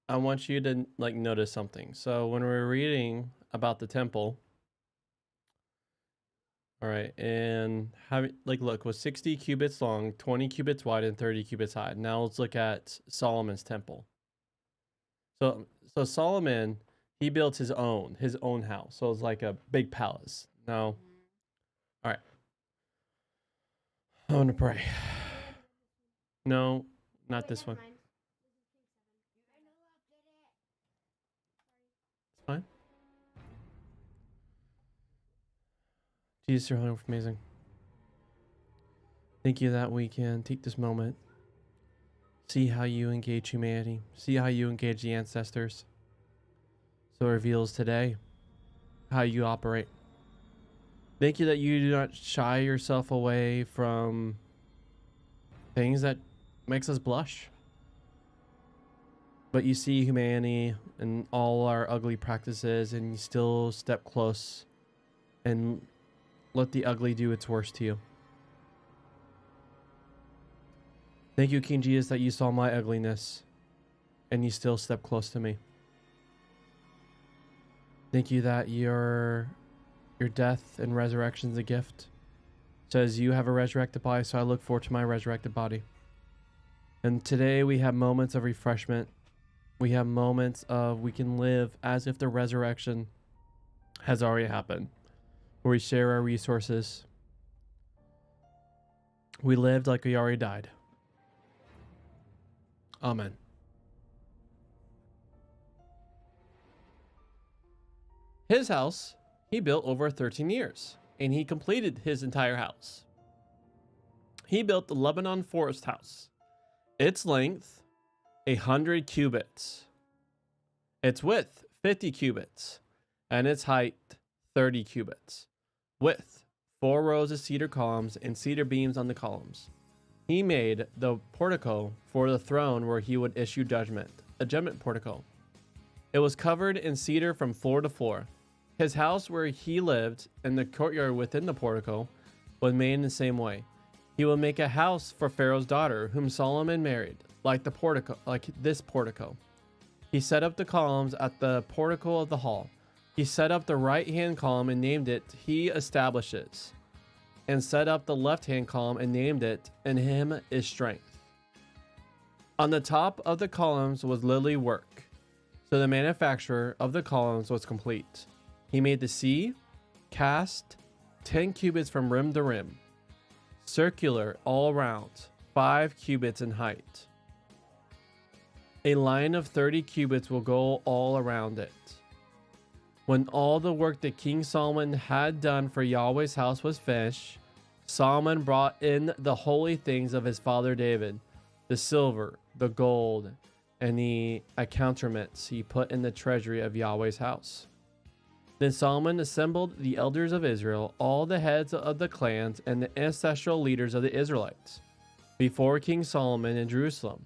want you to like notice something. So when we're reading about the temple, all right, and look, was 60 cubits long, 20 cubits wide, and 30 cubits high. Now let's look at Solomon's temple. So Solomon, he built his own house. So it's like a big palace. Now, all right, I want to pray. No, not this one. It's fine. Jesus, you're holy, amazing. Thank you that we can take this moment, see how you engage humanity, see how you engage the ancestors. So it reveals today how you operate. Thank you that you do not shy yourself away from things that makes us blush. But you see humanity and all our ugly practices, and you still step close and let the ugly do its worst to you. Thank you, King Jesus, that you saw my ugliness and you still step close to me. Thank you that your death and resurrection is a gift. It says you have a resurrected body, so I look forward to my resurrected body. And today we have moments of refreshment. We have moments of we can live as if the resurrection has already happened, where we share our resources. We lived like we already died. Amen. His house, he built over 13 years, and he completed his entire house. He built the Lebanon Forest House. Its length, 100 cubits. Its width, 50 cubits. And its height, 30 cubits. Width, 4 rows of cedar columns and cedar beams on the columns. He made the portico for the throne where he would issue judgment, a judgment portico. It was covered in cedar from floor to floor. His house where he lived and the courtyard within the portico was made in the same way. He will make a house for Pharaoh's daughter, whom Solomon married, like this portico. He set up the columns at the portico of the hall. He set up the right-hand column and named it, He Establishes, and set up the left-hand column and named it, In Him is Strength. On the top of the columns was lily work, so the manufacture of the columns was complete. He made the sea, cast 10 cubits from rim to rim, circular all around, 5 cubits in height. A line of 30 cubits will go all around it. When all the work that King Solomon had done for Yahweh's house was finished, Solomon brought in the holy things of his father David, the silver, the gold, and the accoutrements he put in the treasury of Yahweh's house. Then Solomon assembled the elders of Israel, all the heads of the clans, and the ancestral leaders of the Israelites, before King Solomon in Jerusalem,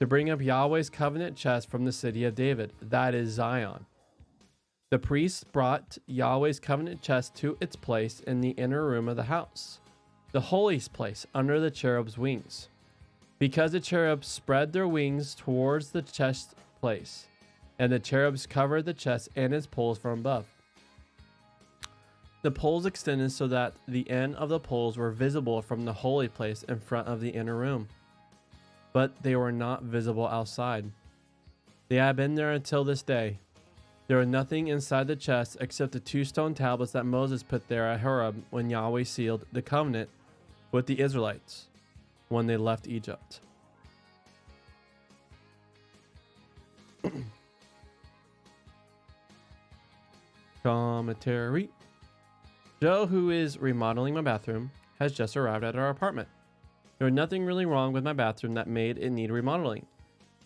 to bring up Yahweh's covenant chest from the city of David, that is Zion. The priests brought Yahweh's covenant chest to its place in the inner room of the house, the holiest place under the cherub's wings, because the cherubs spread their wings towards the chest place, and the cherubs covered the chest and its poles from above. The poles extended so that the end of the poles were visible from the holy place in front of the inner room, but they were not visible outside. They had been there until this day. There was nothing inside the chest except the 2 stone tablets that Moses put there at Horeb when Yahweh sealed the covenant with the Israelites when they left Egypt. Commentary. Joe, who is remodeling my bathroom, has just arrived at our apartment. There was nothing really wrong with my bathroom that made it need remodeling,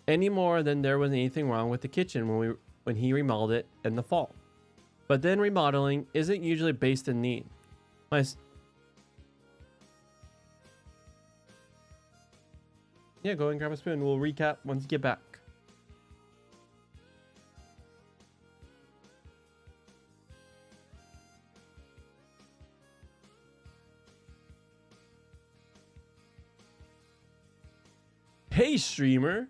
any more than there was anything wrong with the kitchen when he remodeled it in the fall. But then remodeling isn't usually based in need. Yeah, go and grab a spoon. We'll recap once you get back. Hey streamer,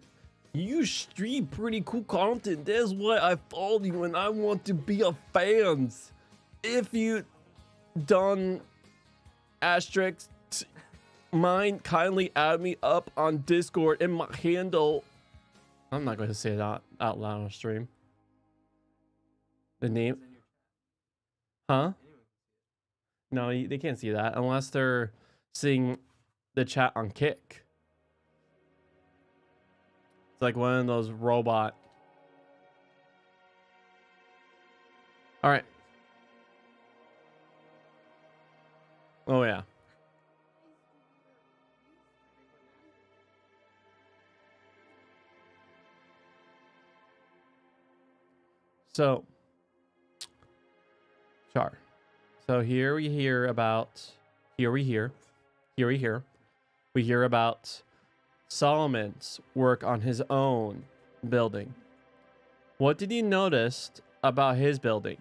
you stream pretty cool content. That's why I followed you and I want to be a fan. If you done asterisk mind, kindly add me up on Discord and my handle. I'm not going to say that out loud on stream. The name. Huh? No, they can't see that unless they're seeing the chat on Kick. It's like one of those robot. All right. Oh yeah. So, Char. So here we hear about, we hear about Solomon's work on his own building. What did you notice about his building?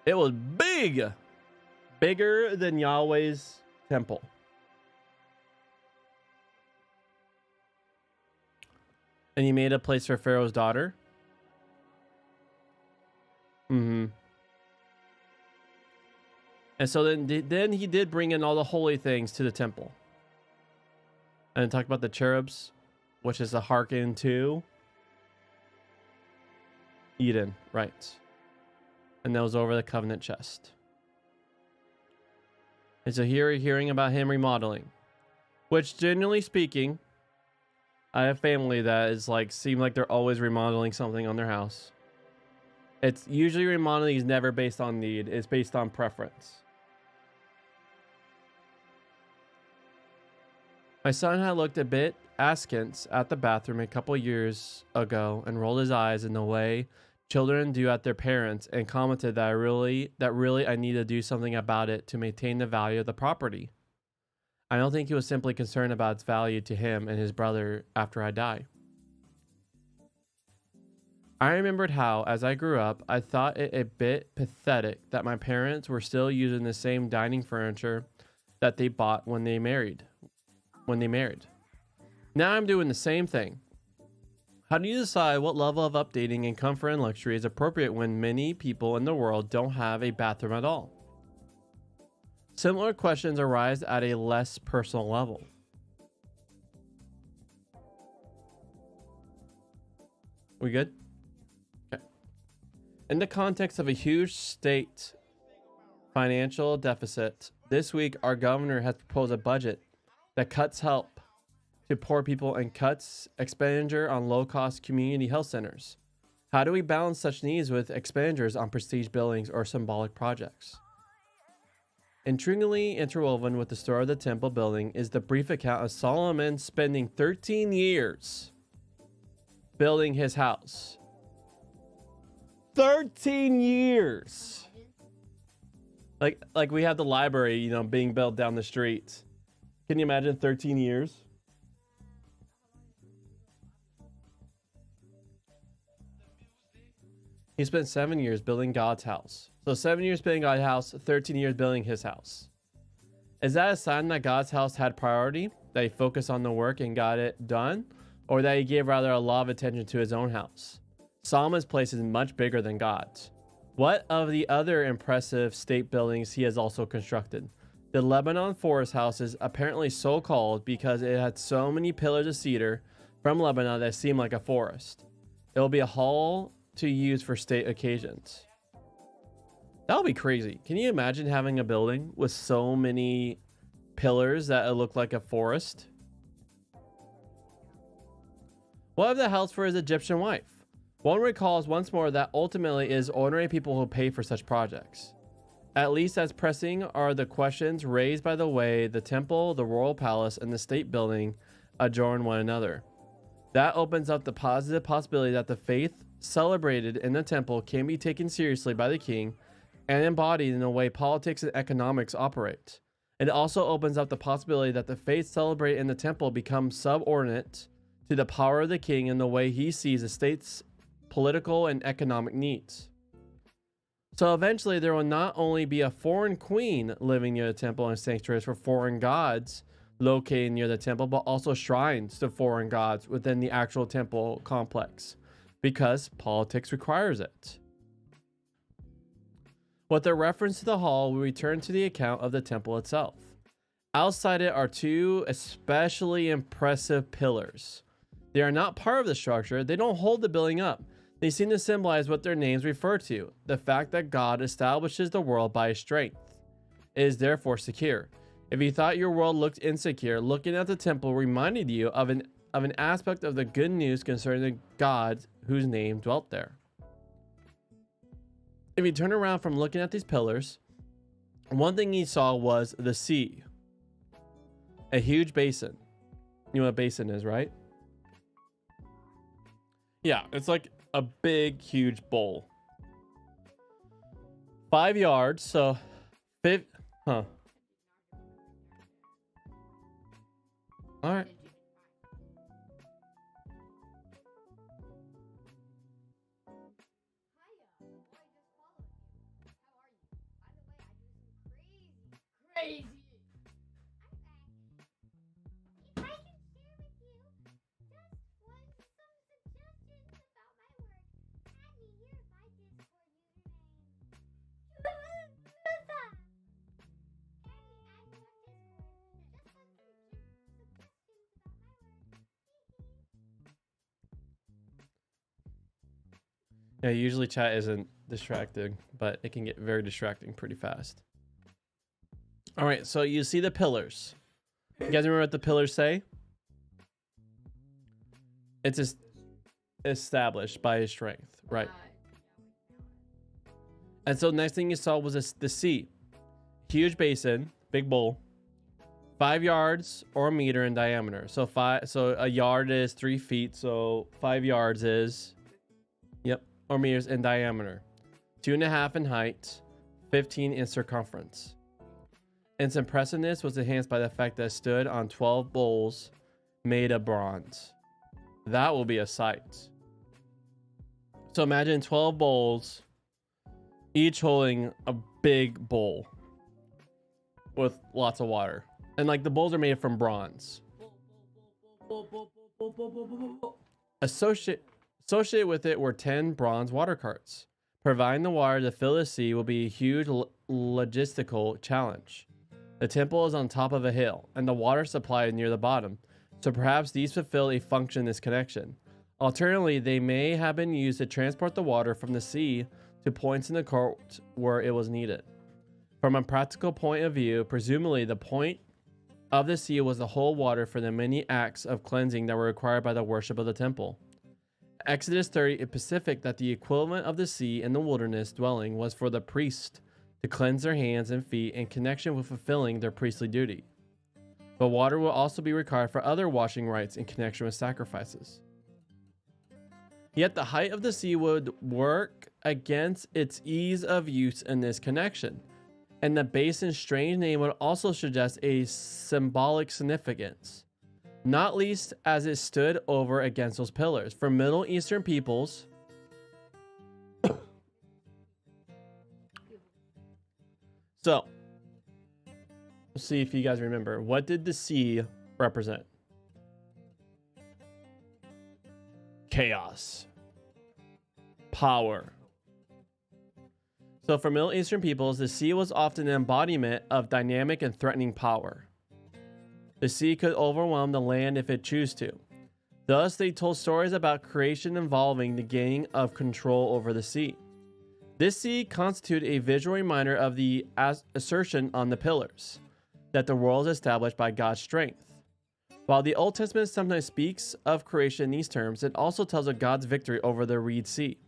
It was big, bigger than Yahweh's temple. And he made a place for Pharaoh's daughter. And so then he did bring in all the holy things to the temple. And talk about the cherubs, which is a hearken to Eden, right? And that was over the covenant chest. And so here we're hearing about him remodeling, which generally speaking, I have family that is like, seem like they're always remodeling something on their house. It's usually remodeling is never based on need. It's based on preference. My son had looked a bit askance at the bathroom a couple years ago and rolled his eyes in the way children do at their parents and commented that really I need to do something about it to maintain the value of the property. I don't think he was simply concerned about its value to him and his brother after I die. I remembered how, as I grew up, I thought it a bit pathetic that my parents were still using the same dining furniture that they bought when they married. Now I'm doing the same thing. How do you decide what level of updating and comfort and luxury is appropriate when many people in the world don't have a bathroom at all? Similar questions arise at a less personal level. We good? Okay. In the context of a huge state financial deficit, this week our governor has proposed a budget that cuts help to poor people and cuts expenditure on low-cost community health centers. How do we balance such needs with expenditures on prestige buildings or symbolic projects? Intriguingly interwoven with the story of the temple building is the brief account of Solomon spending 13 years building his house. 13 years! Like we have the library, you know, being built down the street. Can you imagine 13 years? He spent 7 years building God's house. So 7 years building God's house, 13 years building his house. Is that a sign that God's house had priority? That he focused on the work and got it done? Or that he gave rather a lot of attention to his own house? Solomon's place is much bigger than God's. What of the other impressive state buildings he has also constructed? The Lebanon Forest House is apparently so called because it had so many pillars of cedar from Lebanon that seemed like a forest. It will be a hall to use for state occasions. That would be crazy. Can you imagine having a building with so many pillars that it looked like a forest? What of the house for his Egyptian wife? One recalls once more that ultimately it is ordinary people who pay for such projects. At least as pressing are the questions raised by the way the temple, the royal palace, and the state building adjoin one another. That opens up the positive possibility that the faith celebrated in the temple can be taken seriously by the king and embodied in the way politics and economics operate. It also opens up the possibility that the faith celebrated in the temple becomes subordinate to the power of the king in the way he sees the state's political and economic needs. So eventually there will not only be a foreign queen living near the temple and sanctuaries for foreign gods located near the temple, but also shrines to foreign gods within the actual temple complex, because politics requires it. With a reference to the hall, we return to the account of the temple itself. Outside it are two especially impressive pillars. They are not part of the structure, they don't hold the building up. They seem to symbolize what their names refer to, the fact that God establishes the world by his strength. It is therefore secure. If you thought your world looked insecure, looking at the temple reminded you of an aspect of the good news concerning the God whose name dwelt there. If you turn around from looking at these pillars, one thing he saw was the sea. A huge basin. You know what a basin is, right? Yeah, it's like a big, huge bowl. 5 yards, so... Huh. Alright. Crazy. If I can share with you just some suggestions about my work, add me here if I Discord username. Chusa! Add me on Discord. Just some suggestions about my work. Yeah, usually chat isn't distracting, but it can get very distracting pretty fast. All right, so you see the pillars. You guys remember what the pillars say? It's established by his strength, right? And so next thing you saw was the sea. Huge basin, big bowl, 5 yards or a meter in diameter. So a yard is 3 feet. So 5 yards is, or meters in diameter, 2.5 in height, 15 in circumference. Its impressiveness was enhanced by the fact that it stood on 12 bowls made of bronze. That will be a sight. So imagine 12 bowls, each holding a big bowl with lots of water. And like the bowls are made from bronze. Associated with it were 10 bronze water carts. Providing the water to fill the sea will be a huge logistical challenge. The temple is on top of a hill, and the water supply is near the bottom, so perhaps these fulfill a function in this connection. Alternatively, they may have been used to transport the water from the sea to points in the court where it was needed. From a practical point of view, presumably the point of the sea was to hold water for the many acts of cleansing that were required by the worship of the temple. Exodus 30 is specific that the equivalent of the sea in the wilderness dwelling was for the priest to cleanse their hands and feet in connection with fulfilling their priestly duty. But water will also be required for other washing rites in connection with sacrifices. Yet the height of the sea would work against its ease of use in this connection, and the basin's strange name would also suggest a symbolic significance, not least as it stood over against those pillars. For Middle Eastern peoples, so, let's see if you guys remember. What did the sea represent? Chaos. Power. So for Middle Eastern peoples, the sea was often an embodiment of dynamic and threatening power. The sea could overwhelm the land if it chose to. Thus, they told stories about creation involving the gaining of control over the sea. This sea constituted a visual reminder of the assertion on the pillars, that the world is established by God's strength. While the Old Testament sometimes speaks of creation in these terms, it also tells of God's victory over the Red Sea,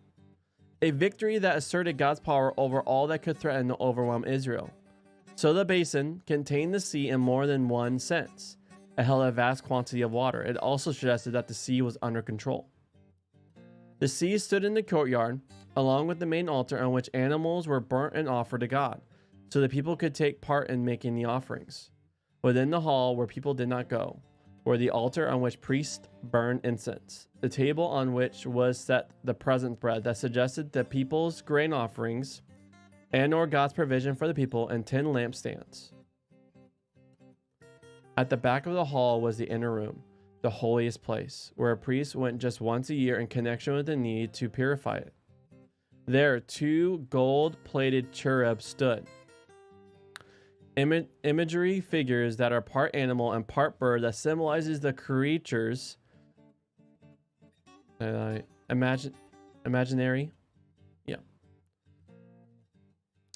a victory that asserted God's power over all that could threaten to overwhelm Israel. So the basin contained the sea in more than one sense. It held a vast quantity of water. It also suggested that the sea was under control. The sea stood in the courtyard, along with the main altar on which animals were burnt and offered to God, so that people could take part in making the offerings. Within the hall, where people did not go, were the altar on which priests burned incense, the table on which was set the present bread that suggested the people's grain offerings and or God's provision for the people, and 10 lampstands. At the back of the hall was the inner room, the holiest place, where a priest went just once a year in connection with the need to purify it. There, 2 gold-plated cherubs stood. Imagery figures that are part animal and part bird that symbolizes the creatures.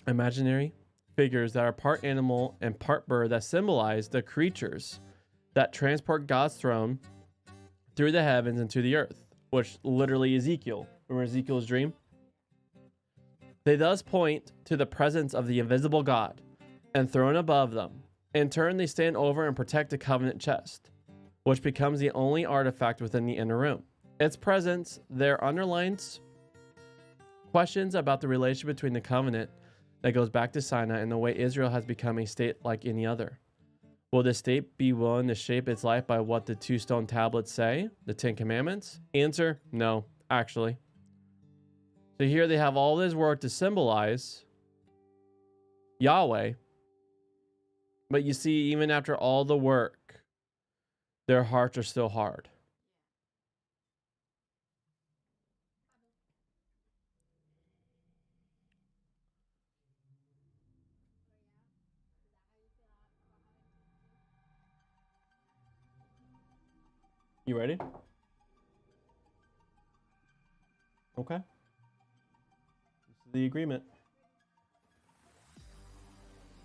Imaginary figures that are part animal and part bird that symbolize the creatures that transport God's throne through the heavens and to the earth, which literally Ezekiel. Remember Ezekiel's dream? They thus point to the presence of the invisible God and throne above them. In turn, they stand over and protect the covenant chest, which becomes the only artifact within the inner room. Its presence there underlines questions about the relation between the covenant that goes back to Sinai and the way Israel has become a state like any other. Will the state be willing to shape its life by what the 2 stone tablets say, the 10 commandments? Answer, no, actually. So here they have all this work to symbolize Yahweh, but you see, even after all the work, their hearts are still hard. You ready? Okay. This is the agreement.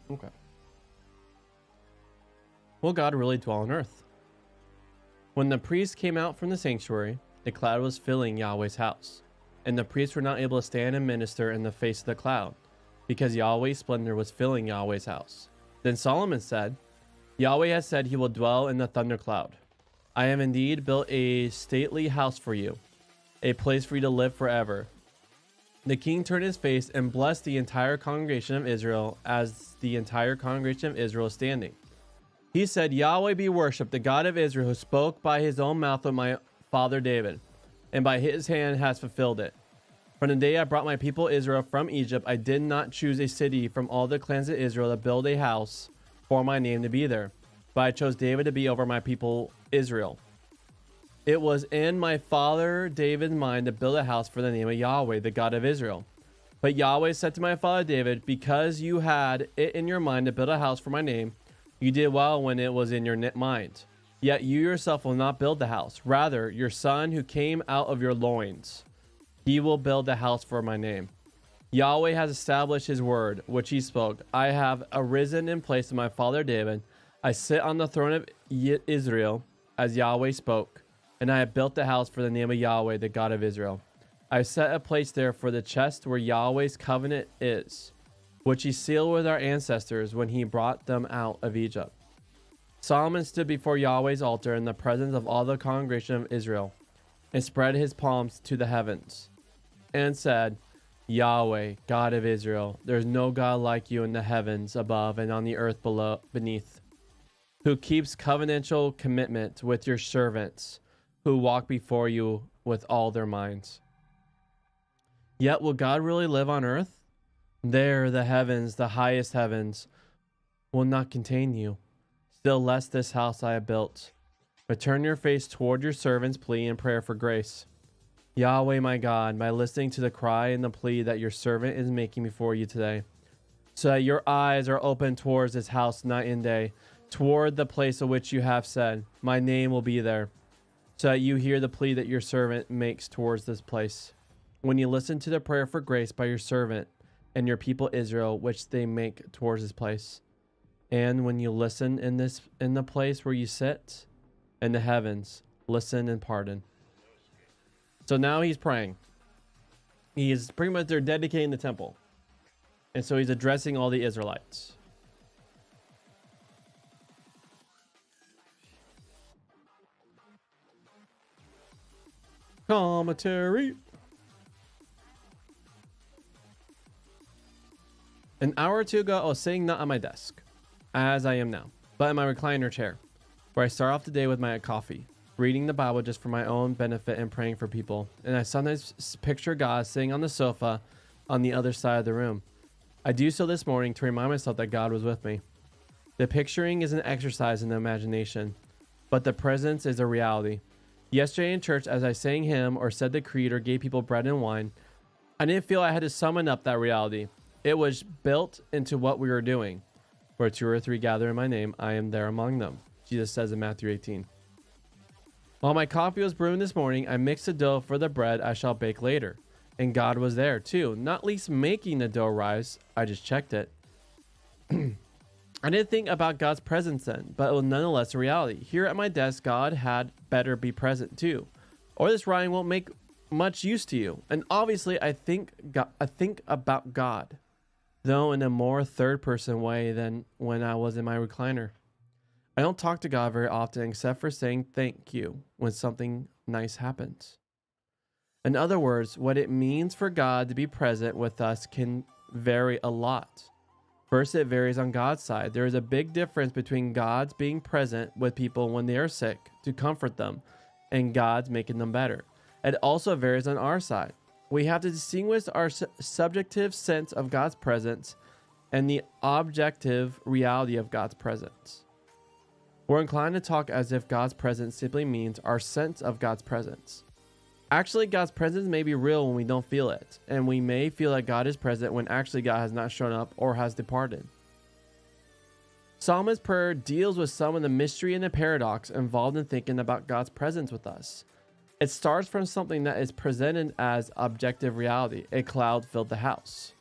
Okay. Will God really dwell on earth? When the priests came out from the sanctuary, a cloud was filling Yahweh's house, and the priests were not able to stand and minister in the face of the cloud, because Yahweh's splendor was filling Yahweh's house. Then Solomon said, Yahweh has said he will dwell in the thundercloud. I have indeed built a stately house for you, a place for you to live forever. The king turned his face and blessed the entire congregation of Israel as the entire congregation of Israel is standing. He said, Yahweh be worshipped, the God of Israel, who spoke by his own mouth with my father David, and by his hand has fulfilled it. From the day I brought my people Israel from Egypt, I did not choose a city from all the clans of Israel to build a house for my name to be there, but I chose David to be over my people Israel. It was in my father David's mind to build a house for the name of Yahweh, the God of Israel. But Yahweh said to my father David, because you had it in your mind to build a house for my name, you did well when it was in your mind. Yet you yourself will not build the house. Rather, your son who came out of your loins, he will build the house for my name. Yahweh has established his word, which he spoke. I have arisen in place of my father David. I sit on the throne of Israel, as Yahweh spoke, and I have built the house for the name of Yahweh, the God of Israel. I set a place there for the chest where Yahweh's covenant is, which he sealed with our ancestors when he brought them out of Egypt. Solomon stood before Yahweh's altar in the presence of all the congregation of Israel, and spread his palms to the heavens, and said, Yahweh, God of Israel, there is no God like you in the heavens above and on the earth below beneath, who keeps covenantal commitment with your servants, who walk before you with all their minds. Yet will God really live on earth? There the heavens, the highest heavens, will not contain you. Still less this house I have built. But turn your face toward your servant's plea and prayer for grace. Yahweh my God, by listening to the cry and the plea that your servant is making before you today, so that your eyes are open towards this house night and day, toward the place of which you have said, my name will be there, so that you hear the plea that your servant makes towards this place. When you listen to the prayer for grace by your servant and your people Israel, which they make towards this place, and when you listen in the place where you sit in the heavens, listen and pardon. So now he's praying. He is pretty much, they're dedicating the temple. And so he's addressing all the Israelites. Commentary. An hour or two ago, I was sitting not on my desk, as I am now, but in my recliner chair, where I start off the day with my coffee, reading the Bible just for my own benefit and praying for people. And I sometimes picture God sitting on the sofa on the other side of the room. I do so this morning to remind myself that God was with me. The picturing is an exercise in the imagination, but the presence is a reality. Yesterday in church, as I sang hymn or said the creed or gave people bread and wine, I didn't feel I had to summon up that reality. It was built into what we were doing. Where 2 or 3 gather in my name, I am there among them, Jesus says in Matthew 18. While my coffee was brewing this morning, I mixed the dough for the bread I shall bake later. And God was there too, not least making the dough rise. I just checked it. I didn't think about God's presence then, but it was nonetheless a reality. Here at my desk, God had better be present too, or this writing won't make much use to you. And obviously, I think about God, though in a more third-person way than when I was in my recliner. I don't talk to God very often except for saying thank you when something nice happens. In other words, what it means for God to be present with us can vary a lot. First, it varies on God's side. There is a big difference between God's being present with people when they are sick to comfort them and God's making them better. It also varies on our side. We have to distinguish our subjective sense of God's presence and the objective reality of God's presence. We're inclined to talk as if God's presence simply means our sense of God's presence. Actually, God's presence may be real when we don't feel it, and we may feel that God is present when actually God has not shown up or has departed. Psalmist's prayer deals with some of the mystery and the paradox involved in thinking about God's presence with us. It starts from something that is presented as objective reality. A cloud filled the house.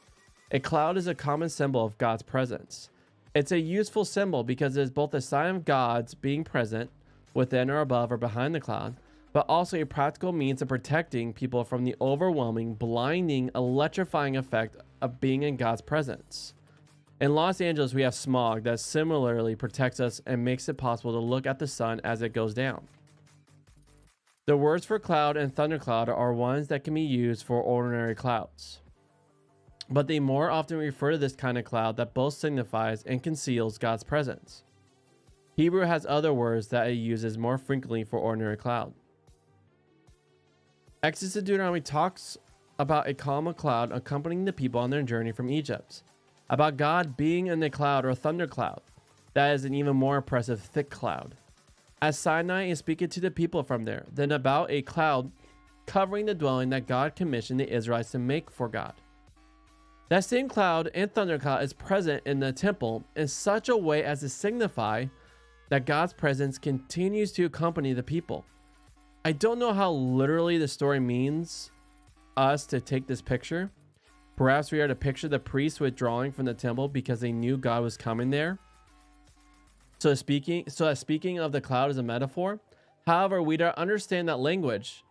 A cloud is a common symbol of God's presence. It's a useful symbol because it is both a sign of God's being present within or above or behind the cloud, but also a practical means of protecting people from the overwhelming, blinding, electrifying effect of being in God's presence. In Los Angeles, we have smog that similarly protects us and makes it possible to look at the sun as it goes down. The words for cloud and thundercloud are ones that can be used for ordinary clouds, but they more often refer to this kind of cloud that both signifies and conceals God's presence. Hebrew has other words that it uses more frequently for ordinary cloud. Exodus and Deuteronomy talks about a column of cloud accompanying the people on their journey from Egypt, about God being in the cloud or thundercloud. That is an even more impressive thick cloud. At Sinai and speaking to the people from there, then about a cloud covering the dwelling that God commissioned the Israelites to make for God. That same cloud and thundercloud is present in the temple in such a way as to signify that God's presence continues to accompany the people. I don't know how literally the story means us to take this picture. Perhaps we are to picture the priests withdrawing from the temple because they knew God was coming there. So speaking of the cloud as a metaphor, however, we don't understand that language.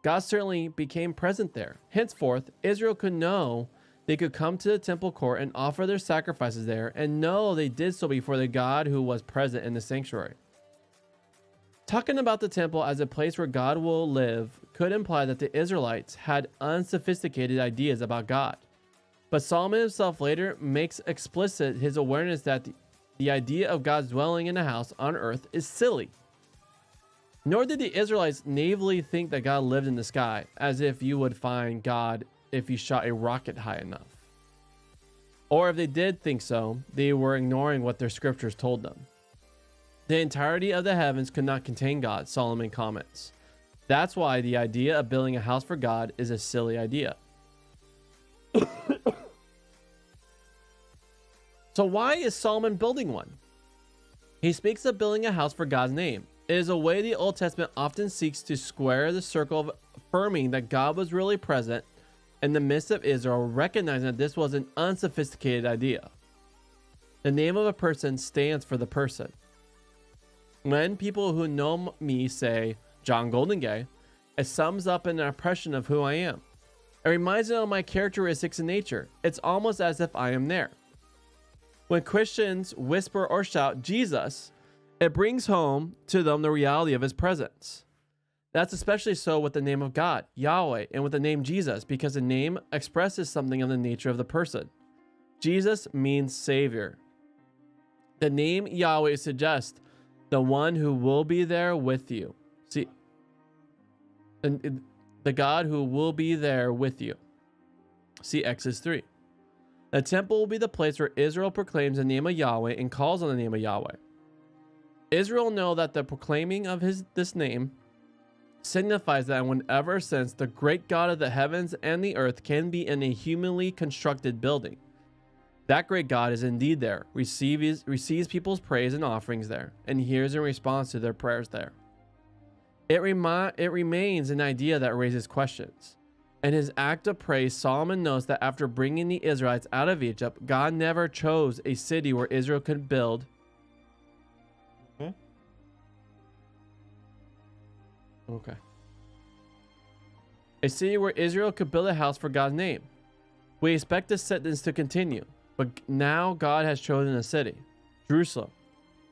God certainly became present there. Henceforth, Israel could know they could come to the temple court and offer their sacrifices there, and know they did so before the God who was present in the sanctuary. Talking about the temple as a place where God will live could imply that the Israelites had unsophisticated ideas about God. But Solomon himself later makes explicit his awareness that the idea of God dwelling in a house on earth is silly. Nor did the Israelites naively think that God lived in the sky, as if you would find God if you shot a rocket high enough. Or if they did think so, they were ignoring what their scriptures told them. The entirety of the heavens could not contain God, Solomon comments. That's why the idea of building a house for God is a silly idea. So why is Solomon building one? He speaks of building a house for God's name. It is a way the Old Testament often seeks to square the circle of affirming that God was really present in the midst of Israel, recognizing that this was an unsophisticated idea. The name of a person stands for the person. When people who know me say John Goldengay, it sums up an impression of who I am. It reminds them of my characteristics and nature. It's almost as if I am there. When Christians whisper or shout Jesus, it brings home to them the reality of his presence. That's especially so with the name of God, Yahweh, and with the name Jesus, because the name expresses something of the nature of the person. Jesus means Savior. The name Yahweh suggests the one who will be there with you. See, the God who will be there with you. See Exodus 3. The temple will be the place where Israel proclaims the name of Yahweh and calls on the name of Yahweh. Israel know that the proclaiming of this name signifies that in whatever sense the great God of the heavens and the earth can be in a humanly constructed building, that great God is indeed there, receives people's praise and offerings there, and hears in response to their prayers there. It remains an idea that raises questions. In his act of praise, Solomon notes that after bringing the Israelites out of Egypt, God never chose a city where Israel could build. Okay. A city where Israel could build a house for God's name. We expect this sentence to continue, but now God has chosen a city, Jerusalem,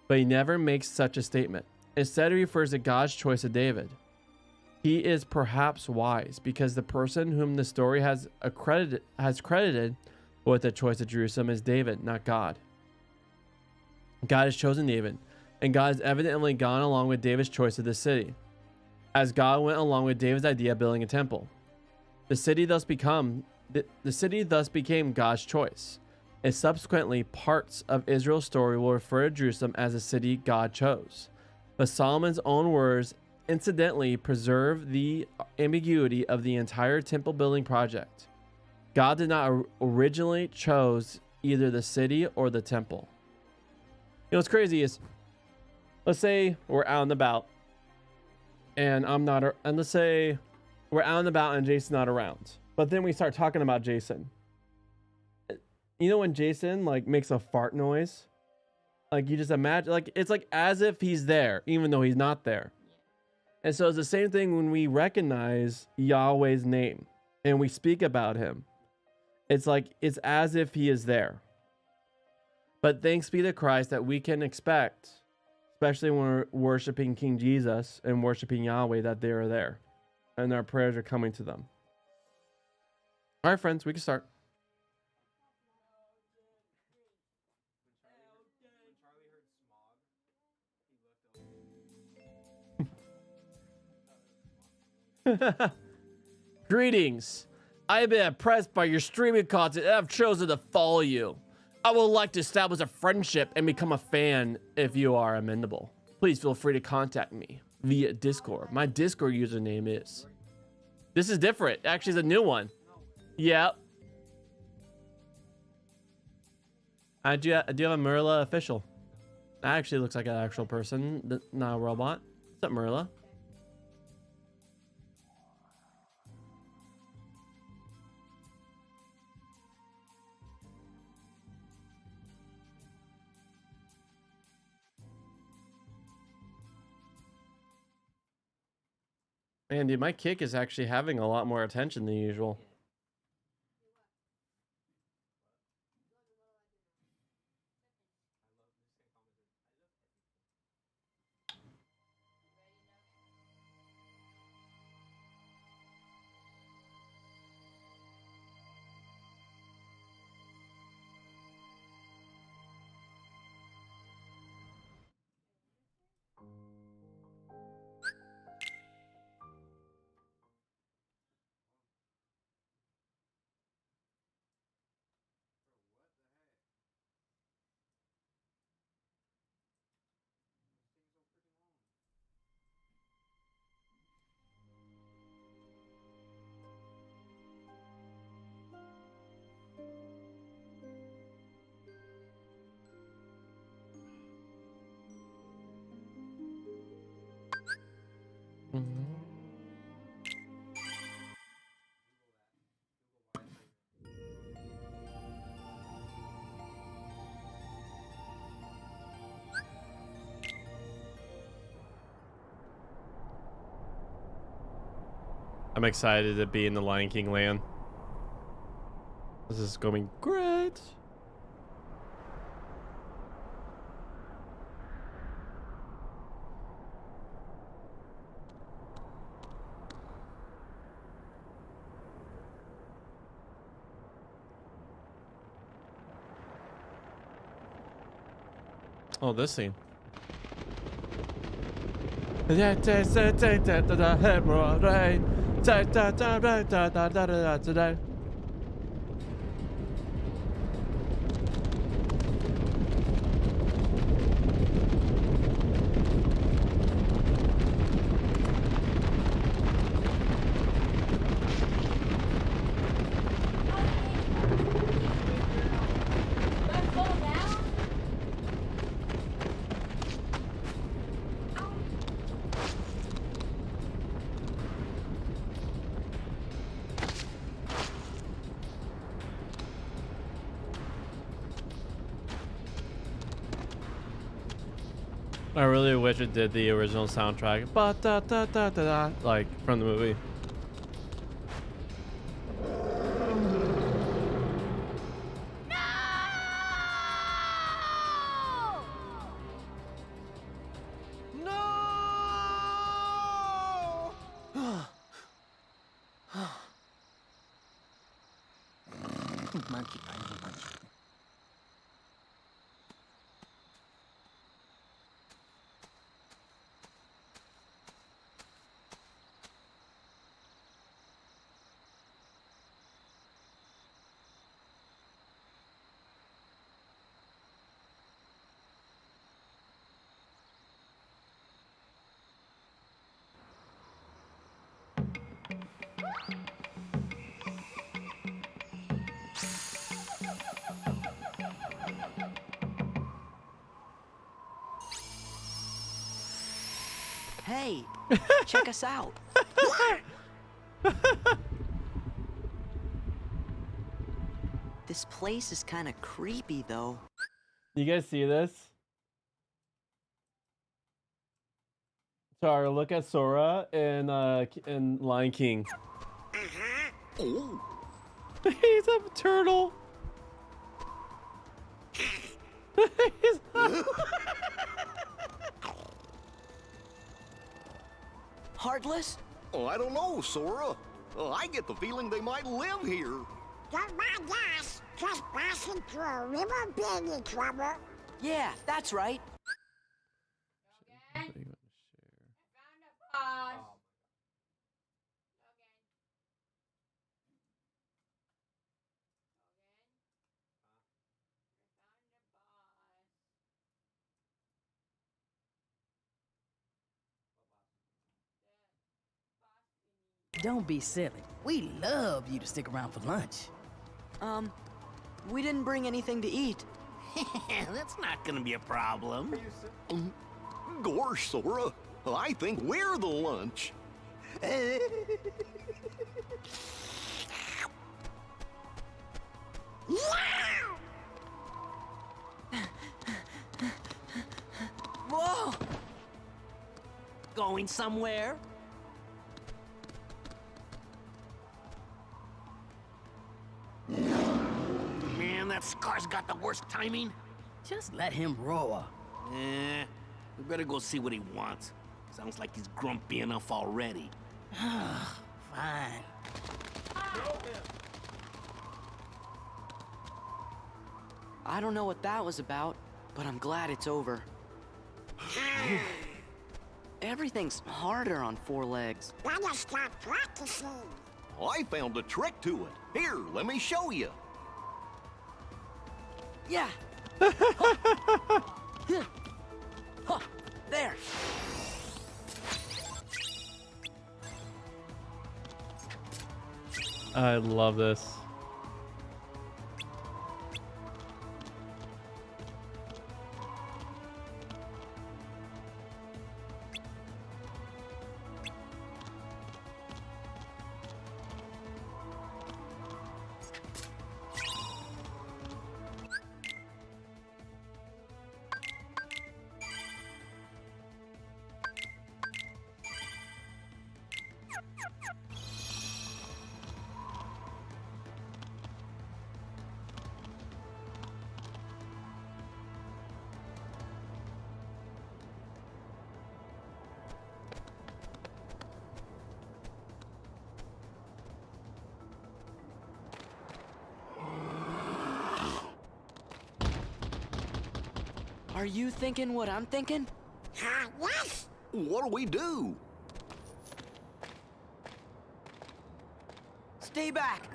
but he never makes such a statement. Instead, he refers to God's choice of David. He is perhaps wise because the person whom the story has credited with the choice of Jerusalem is David, not God. God has chosen David, and God has evidently gone along with David's choice of the city, as God went along with David's idea of building a temple. The city thus became God's choice, and subsequently parts of Israel's story will refer to Jerusalem as the city God chose. But Solomon's own words incidentally preserve the ambiguity of the entire temple building project. God did not originally choose either the city or the temple. You know what's crazy is, let's say we're out and about, and let's say we're out and about and Jason's not around, but then we start talking about Jason. You know when Jason like makes a fart noise, like you just imagine, like it's like as if he's there even though he's not there. And so it's the same thing when we recognize Yahweh's name and we speak about him. It's like it's as if he is there. But thanks be to Christ that we can expect, especially when we're worshiping King Jesus and worshiping Yahweh, that they are there and our prayers are coming to them. All right, friends, we can start. Greetings. I have been impressed by your streaming content and I've chosen to follow you. I would like to establish a friendship and become a fan if you are amenable. Please feel free to contact me via Discord. My Discord username is... This is different. Actually, it's a new one. Yep. I do have a Merla official. That actually looks like an actual person, not a robot. What's up, Merla? Man, dude, my kick is actually having a lot more attention than usual. I'm excited to be in the Lion King land. This is going great. Oh, this scene. I really wish it did the original soundtrack, ba da da da da da, like from the movie. Monkey punch, monkey. Hey, check us out. This place is kind of creepy, though. You guys see this? Sorry, look at Sora in Lion King. Oh, He's a turtle. He's Heartless? Oh, I don't know, Sora. I get the feeling they might live here. Don't mind us. Trespassing through a river being in trouble. Yeah, that's right. Don't be silly. We love you to stick around for lunch. We didn't bring anything to eat. That's not gonna be a problem. Gosh, Sora. I think we're the lunch. Whoa! Going somewhere? Man, that Scar's got the worst timing. Just let him roar. We better go see what he wants. Sounds like he's grumpy enough already. Fine. I don't know what that was about, but I'm glad it's over. Everything's harder on four legs. Better start practicing. I found a trick to it. Here, let me show you. Yeah. Huh, there. I love this. Are you thinking what I'm thinking? Yes? What do we do? Stay back.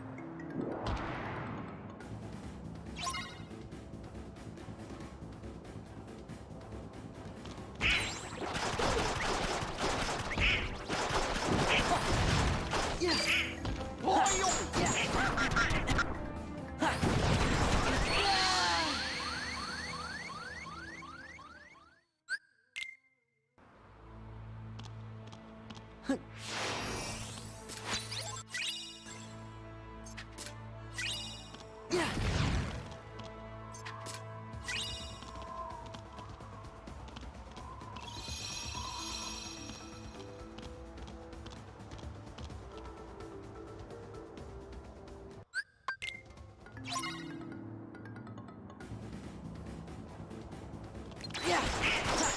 Yeah. Ha.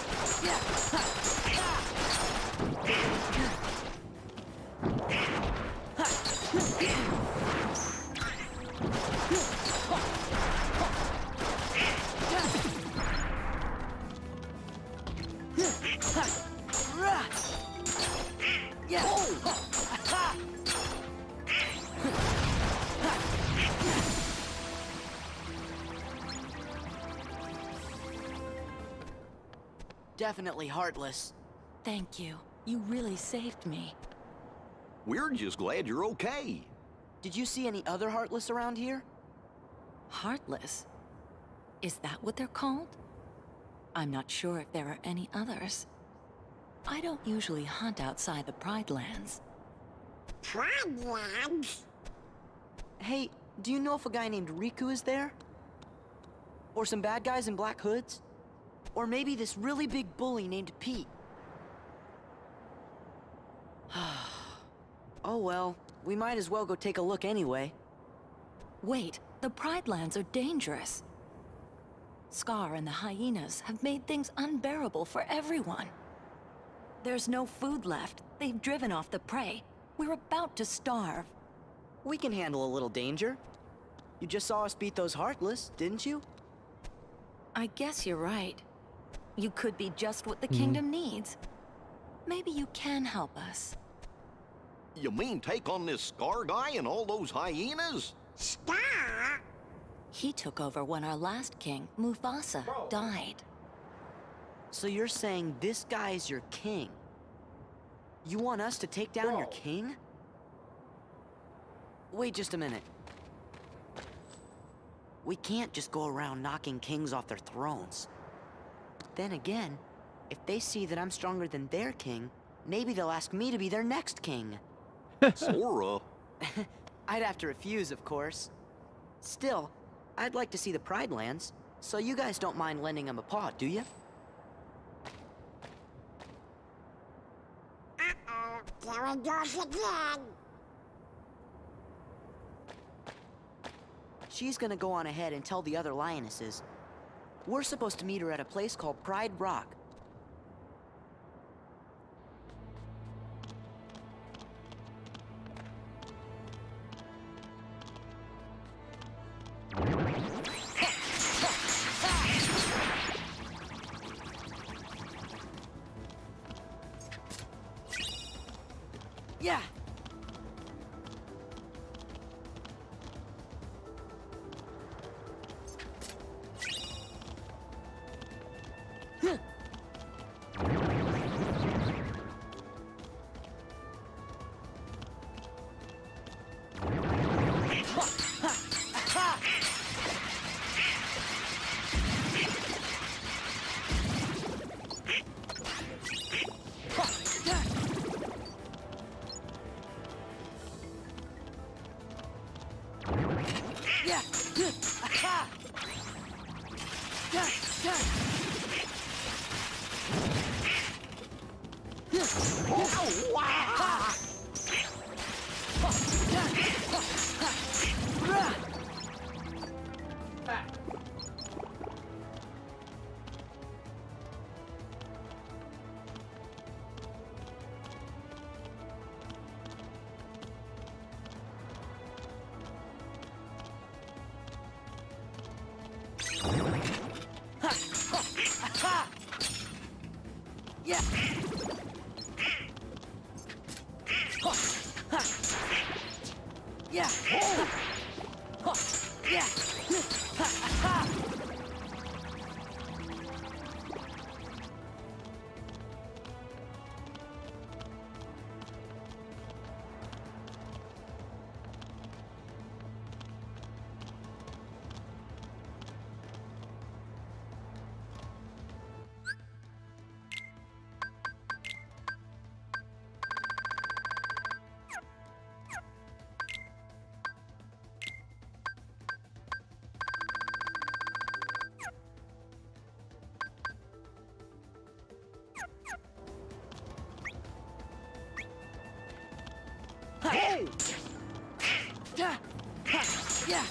Yeah. Ha. Yeah. Definitely heartless. Thank you. You really saved me. We're just glad you're okay. Did you see any other heartless around here? Heartless? Is that what they're called? I'm not sure if there are any others. I don't usually hunt outside the Pride Lands. Pride Lands? Hey, do you know if a guy named Riku is there? Or some bad guys in black hoods? Or maybe this really big bully named Pete? Oh well, we might as well go take a look anyway. Wait, the Pride Lands are dangerous. Scar and the hyenas have made things unbearable for everyone. There's no food left. They've driven off the prey. We're about to starve. We can handle a little danger. You just saw us beat those Heartless, didn't you? I guess you're right. You could be just what the kingdom needs. Maybe you can help us. You mean take on this Scar guy and all those hyenas? Star? He took over when our last king, Mufasa, died. So you're saying this guy's your king? You want us to take down your king? Wait just a minute. We can't just go around knocking kings off their thrones. Then again, if they see that I'm stronger than their king, maybe they'll ask me to be their next king. Sora. I'd have to refuse, of course. Still, I'd like to see the Pride Lands, so you guys don't mind lending them a paw, do you? Uh-oh, there it goes again. She's gonna go on ahead and tell the other lionesses. We're supposed to meet her at a place called Pride Rock. Yeah! Yeah! Aha! Yeah! Yeah! Oh, wow! Yeah! Yeah! Yeah! Hey! Yeah! Yeah!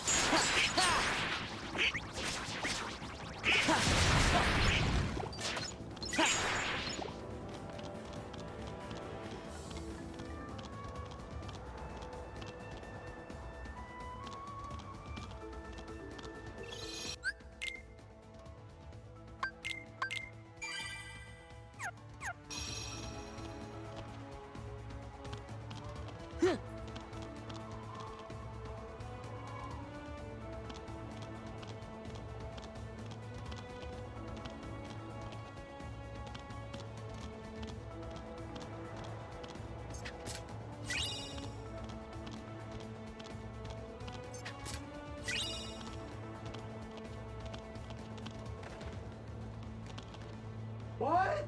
What?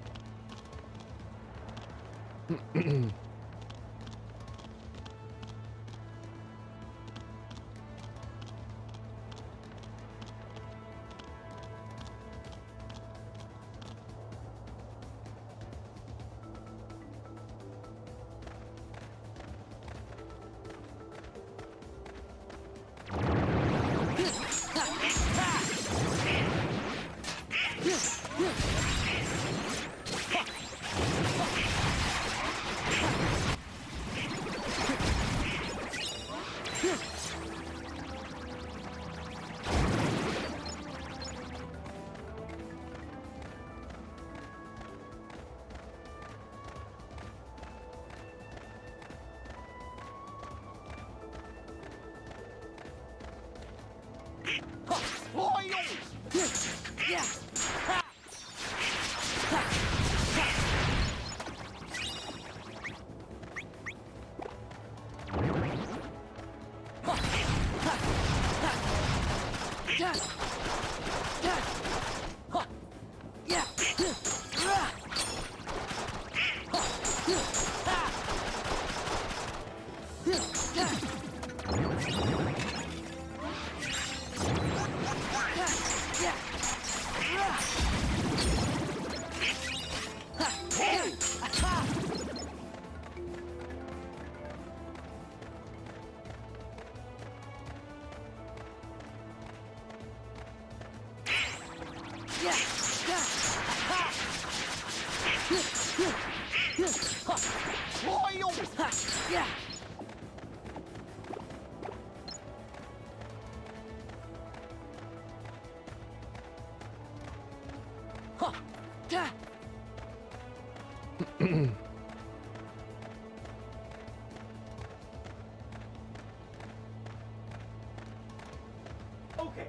Okay.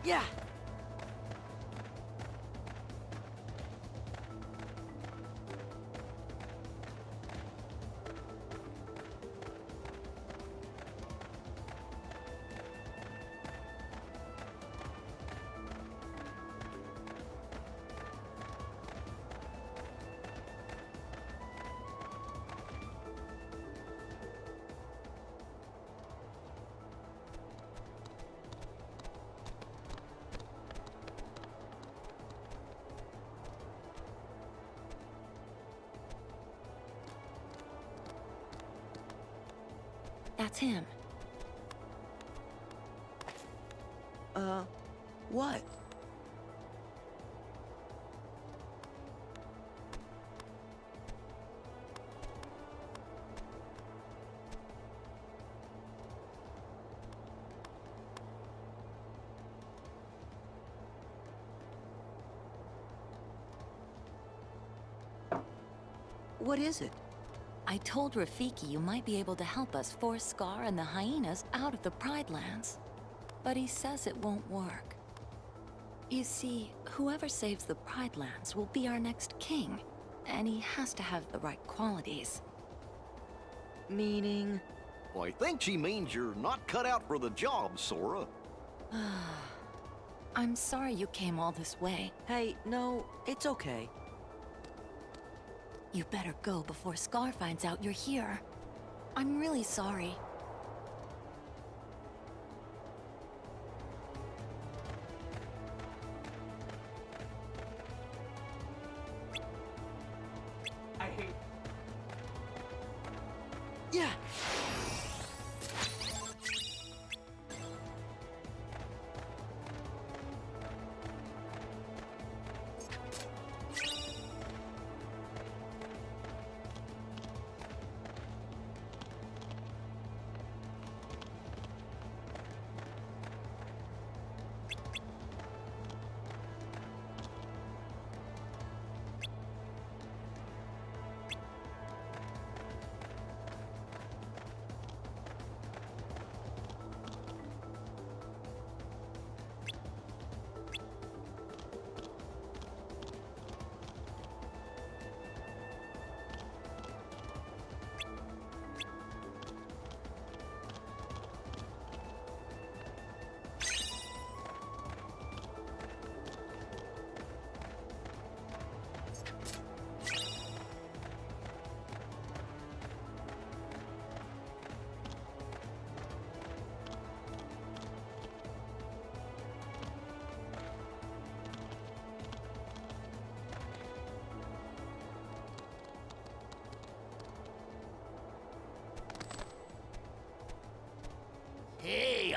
Yeah. That's him. What? What is it? I told Rafiki you might be able to help us force Scar and the hyenas out of the Pride Lands. But he says it won't work. You see, whoever saves the Pride Lands will be our next king, and he has to have the right qualities. Meaning? Well, I think she means you're not cut out for the job, Sora. I'm sorry you came all this way. Hey, no, it's okay. You better go before Scar finds out you're here. I'm really sorry. I hate. Yeah.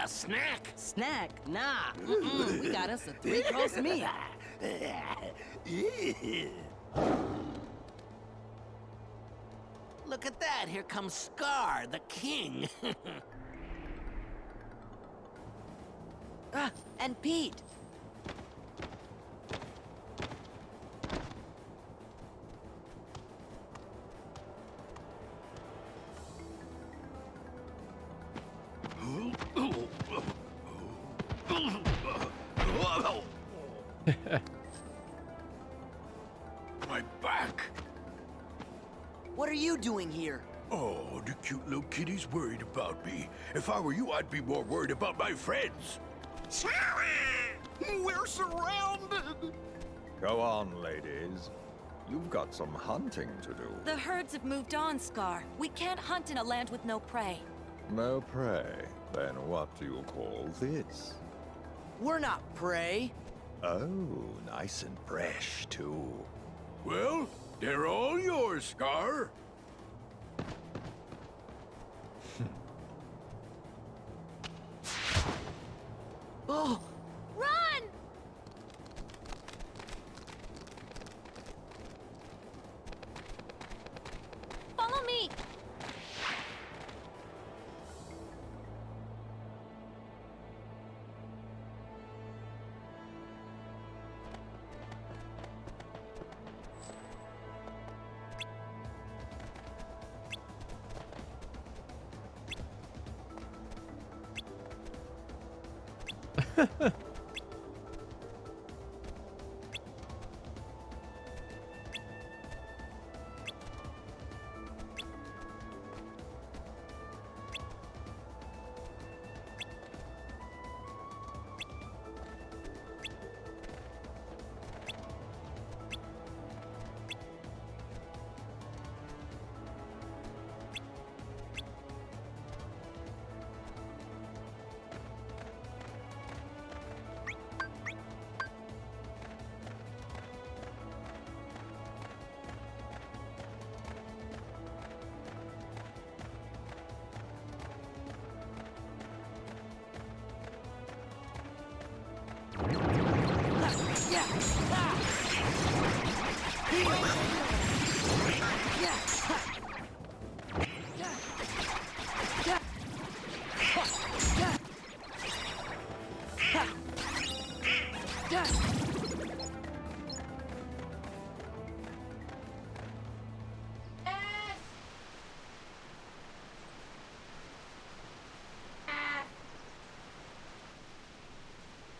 a snack? Snack? Nah. We got us a 3-course meal. Look at that, here comes Scar, the king. And Pete. My back. What are you doing here? Oh, the cute little kitty's worried about me. If I were you, I'd be more worried about my friends. We're surrounded! Go on, ladies. You've got some hunting to do. The herds have moved on, Scar. We can't hunt in a land with no prey. No prey. Then what do you call this? We're not prey. Oh, nice and fresh, too. Well, they're all yours, Scar. Oh, Run! Follow me!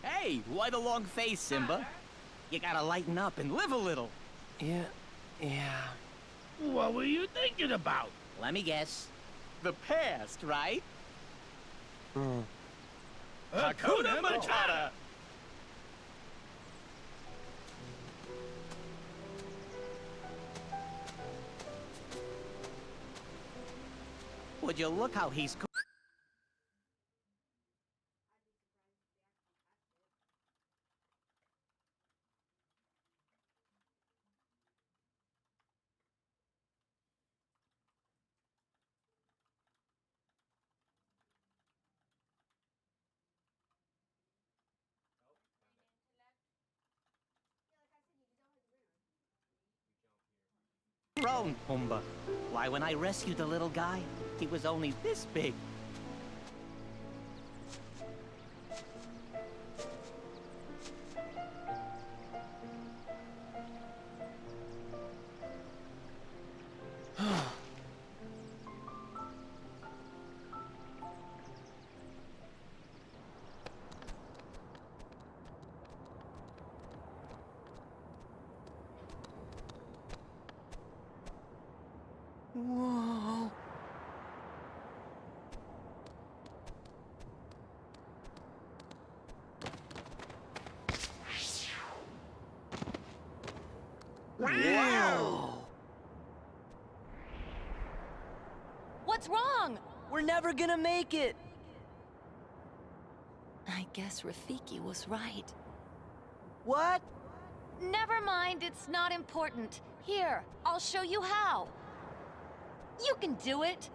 Hey, why the long face, Simba? You gotta lighten up and live a little. yeah. What were you thinking about? Let me guess. The past, right? Hakuna Matata! Would you look how he's... grown, Pumbaa. Why, when I rescued the little guy, he was only this big. Whoa. Wow. What's wrong? We're never gonna make it. I guess Rafiki was right. What? Never mind, it's not important. Here, I'll show you how. You can do it.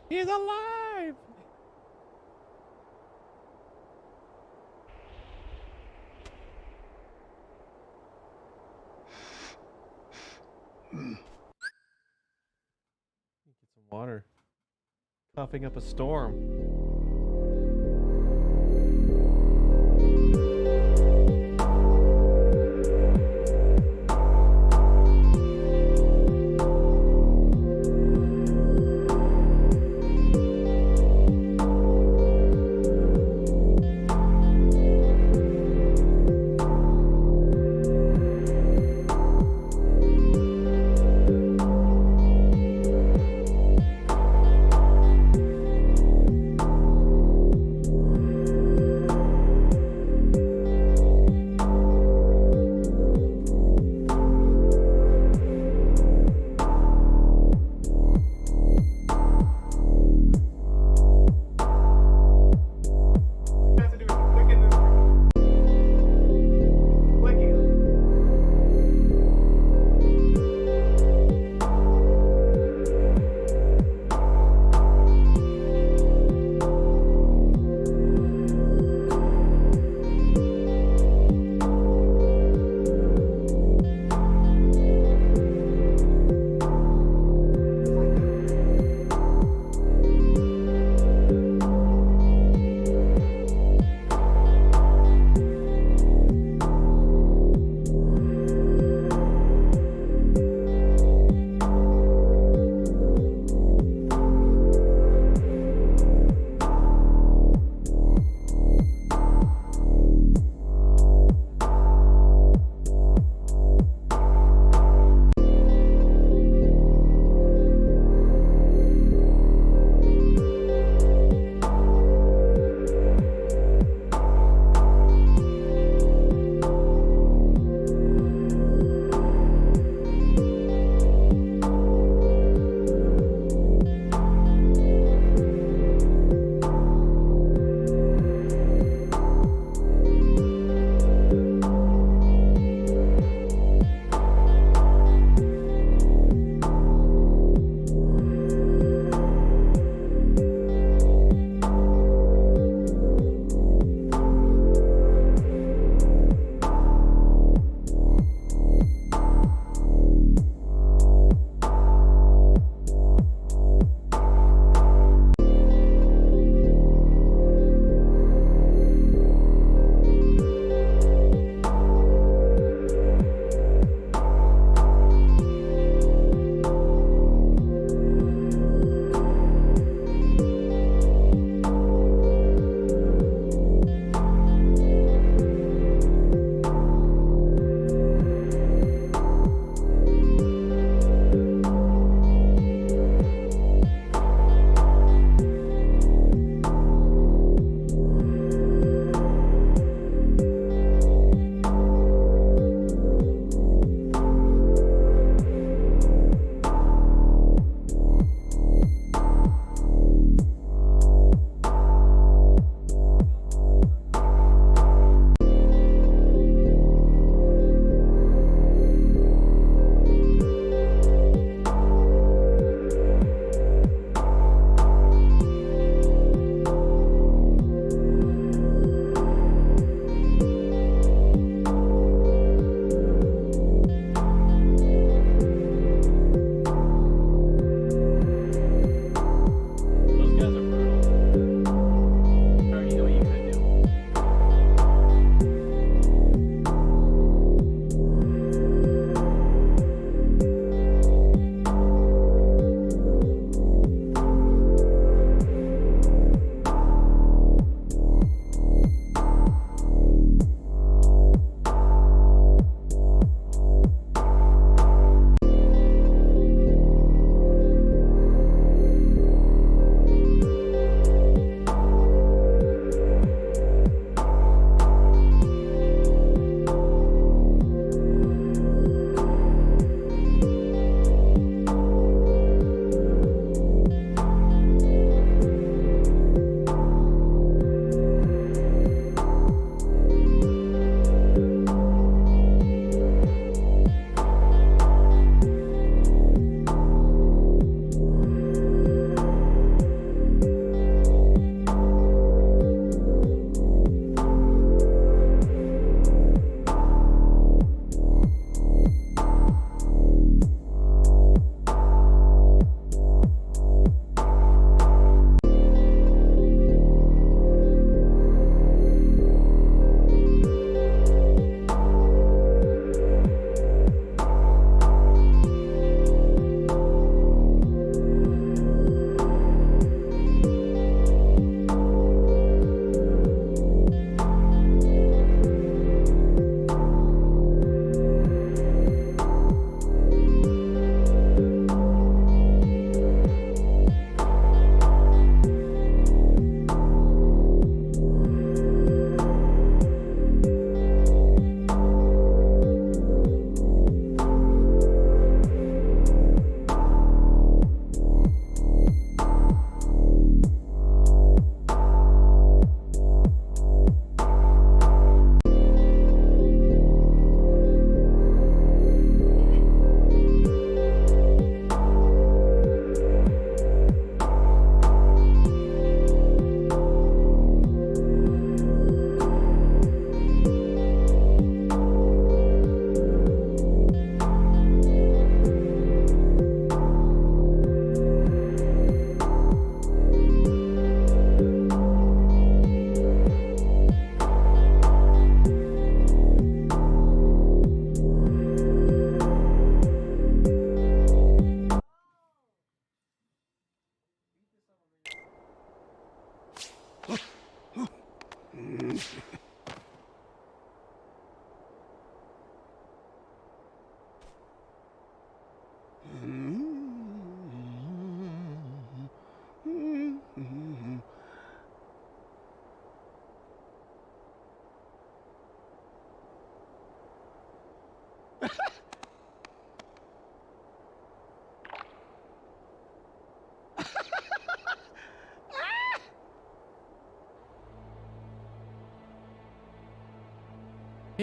He's alive! Get some water. Coughing up a storm.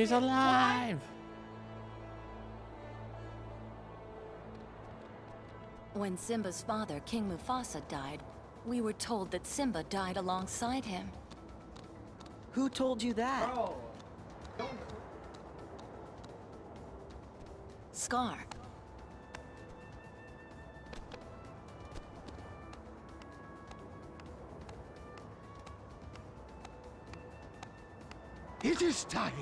He's alive! When Simba's father, King Mufasa, died, we were told that Simba died alongside him. Who told you that? Scar. It is time.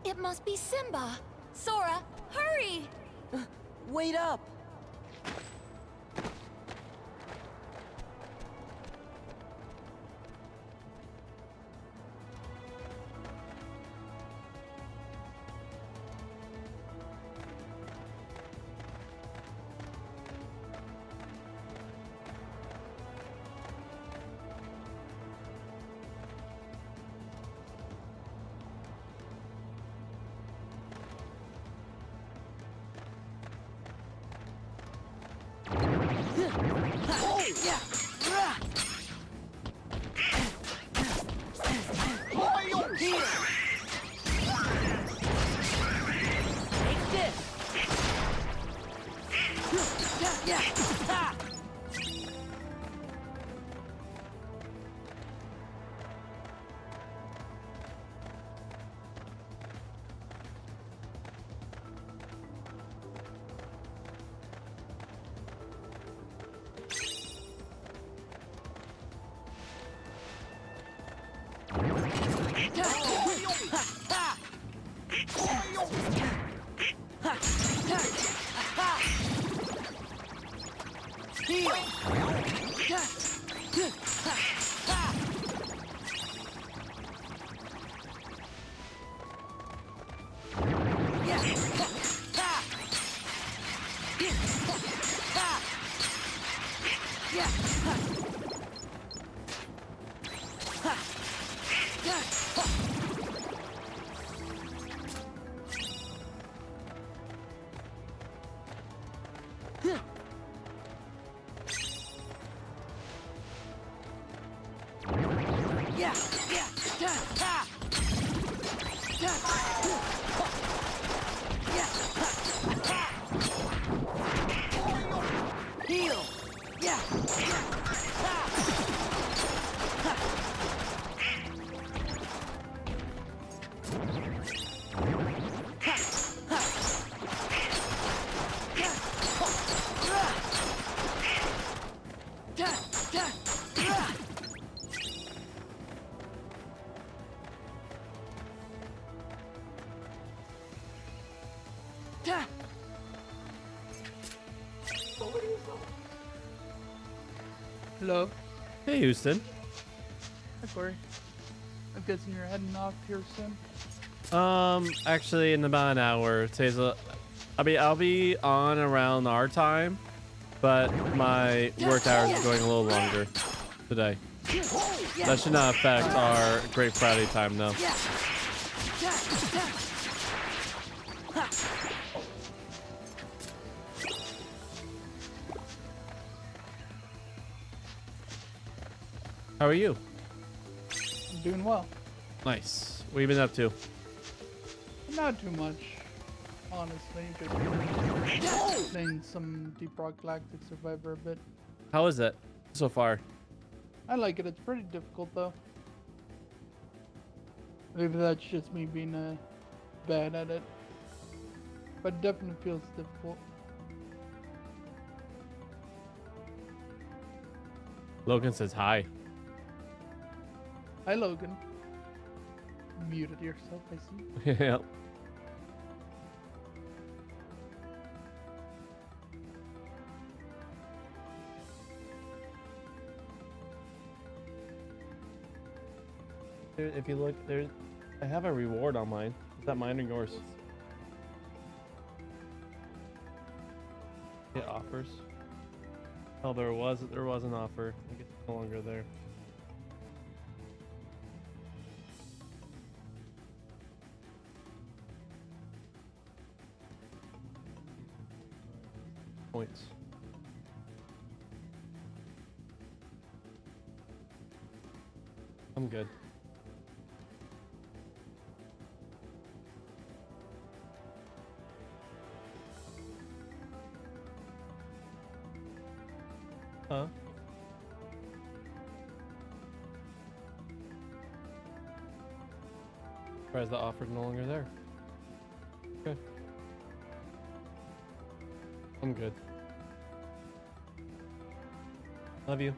It must be Simba! Sora, hurry! Wait up! Hello. Hey, Houston. Hi, Corey. I'm guessing you're heading off here soon. Actually, in about an hour. I'll be on around our time, but my work hours are going a little longer today. That should not affect our Great Friday time, though. How are you? I'm doing well. Nice. What have you been up to? Not too much, honestly. Just playing some Deep Rock Galactic Survivor a bit. How is it so far? I like it. It's pretty difficult though. Maybe that's just me being bad at it. But it definitely feels difficult. Logan says hi. Hi, Logan. Muted yourself, I see. Yeah. If you look, I have a reward on mine. Is that mine or yours? It offers. Oh, there was an offer. I guess it's no longer there. Points. I'm good. Huh? Surprised the offer's no longer there. Okay. I'm good. Love you.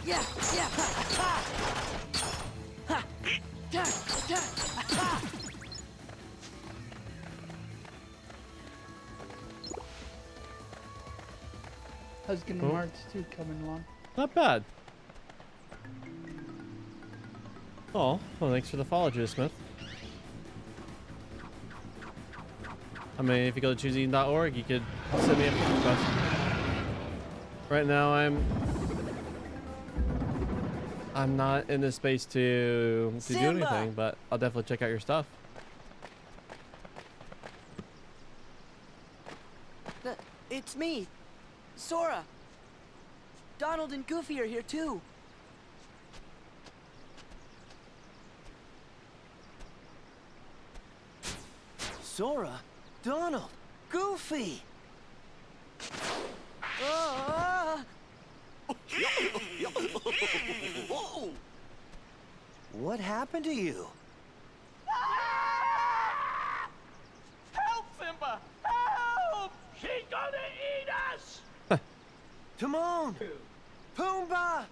Yeah, yeah. How's Kingdom Hearts 2 coming along? Not bad. Oh, well, thanks for the follow, Judah Smith. I mean, if you go to choosing.org, you could send me a friend request. Right now, I'm not in the space to do anything, but I'll definitely check out your stuff. It's me, Sora. Donald and Goofy are here too. Sora, Donald, Goofy. What happened to you? Help, Simba! Help! She's gonna eat us! Timon! Pumbaa!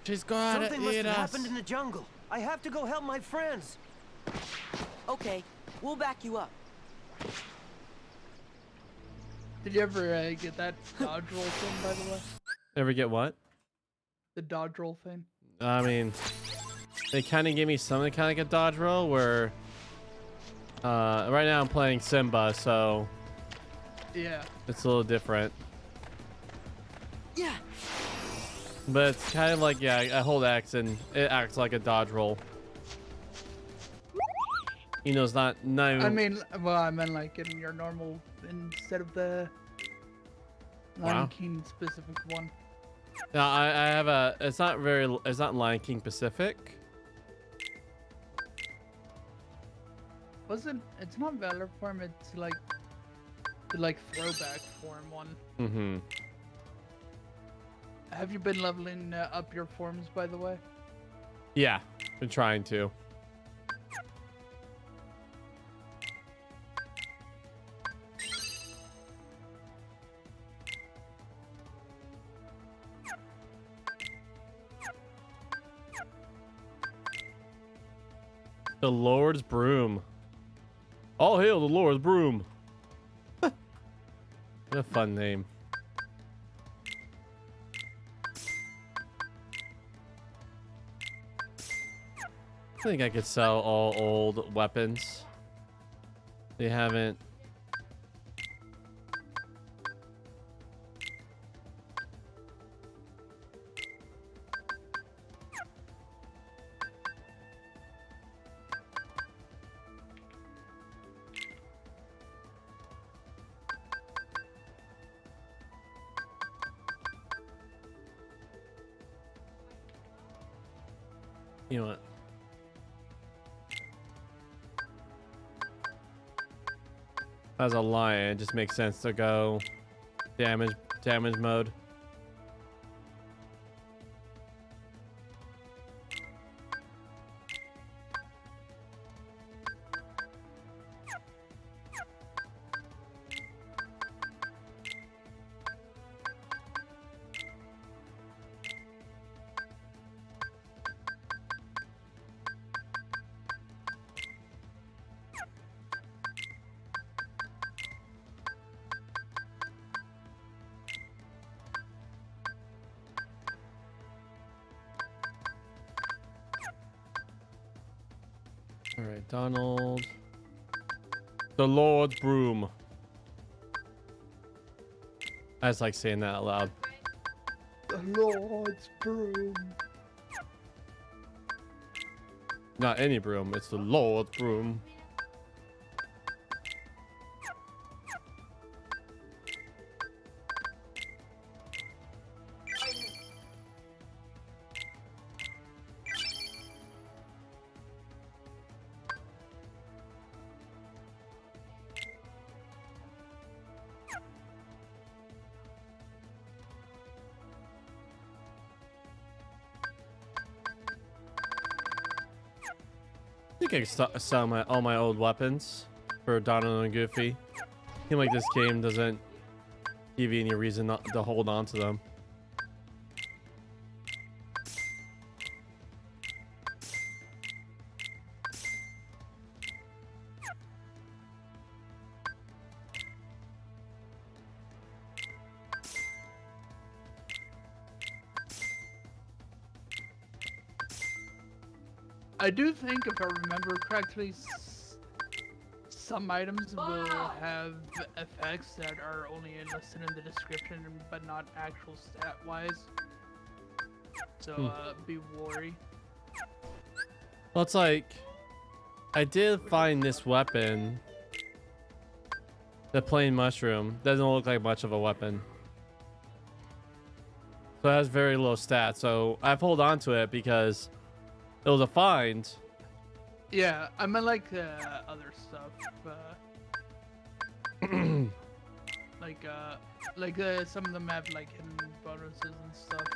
She's gonna Something must eat have us. happened in the jungle. I have to go help my friends. Okay, we'll back you up. Did you ever get that dodge roll thing, by the way? Ever get what? The dodge roll thing? I mean, they kind of give me something kind of like a dodge roll where right now I'm playing Simba, so Yeah. it's a little different. Yeah. But it's kind of like, yeah, I hold X and it acts like a dodge roll. You know, it's not even... I mean, well, I meant like in your normal, instead of the Lion King specific one. No, I have a... It's not Lion King Pacific. It's not Valor form, it's like the throwback form one. Mm-hmm. Have you been leveling up your forms, by the way? Yeah, been trying to. The Lord's Broom. All hail the Lord's Broom. What a fun name. I think I could sell all old weapons. They haven't. You know what? As a lion, it just makes sense to go damage mode. All right, Donald. The Lord's Broom. I just like saying that out loud. The Lord's Broom. Not any broom, it's the Lord's broom. I think I can sell all my old weapons for Donald and Goofy. I feel like this game doesn't give you any reason not to hold on to them. I do think, if I remember correctly, some items will have effects that are only listed in the description, but not actual stat-wise. So be wary. Well, it's like I did find this weapon, the plain mushroom. Doesn't look like much of a weapon, so it has very low stats. So I've held on to it because it was a find. Yeah, I meant like other stuff, like some of them have like hidden bonuses and stuff.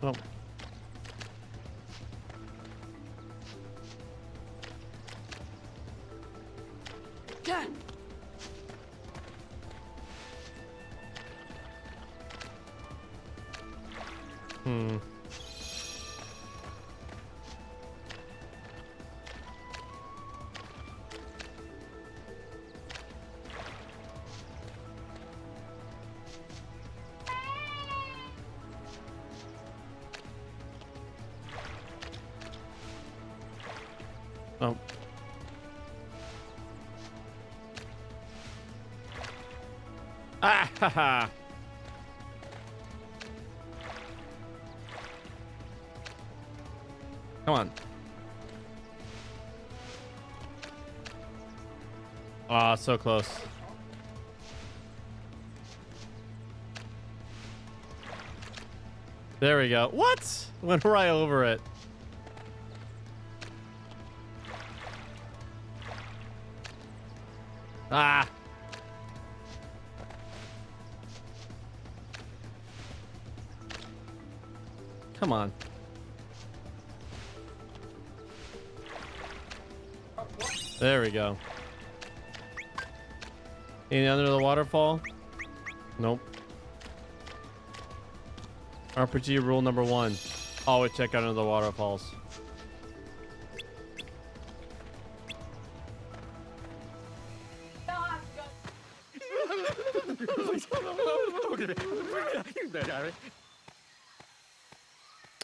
Oh. Hmm. Oh. Ah ha ha. Come on. Ah, so close. There we go. What? Went right over it. Ah. Come on. There we go. Any under the waterfall? Nope. RPG rule number 1. Always check under the waterfalls.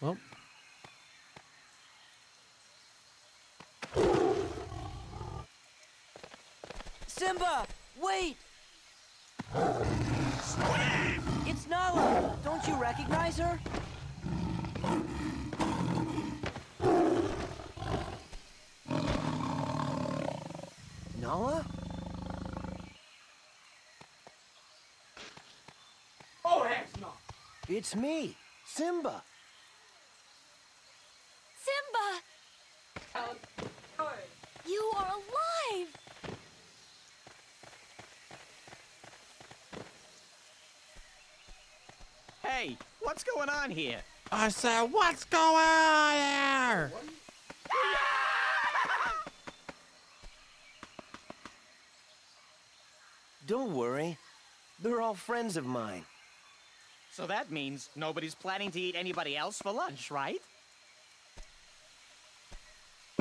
Oh. Simba, wait! It's Nala! Don't you recognize her? Nala? Oh, heck no! It's me, Simba. Simba! You are alive! Hey, what's going on here? I said, what's going on here? Don't worry. They're all friends of mine. So that means nobody's planning to eat anybody else for lunch, right?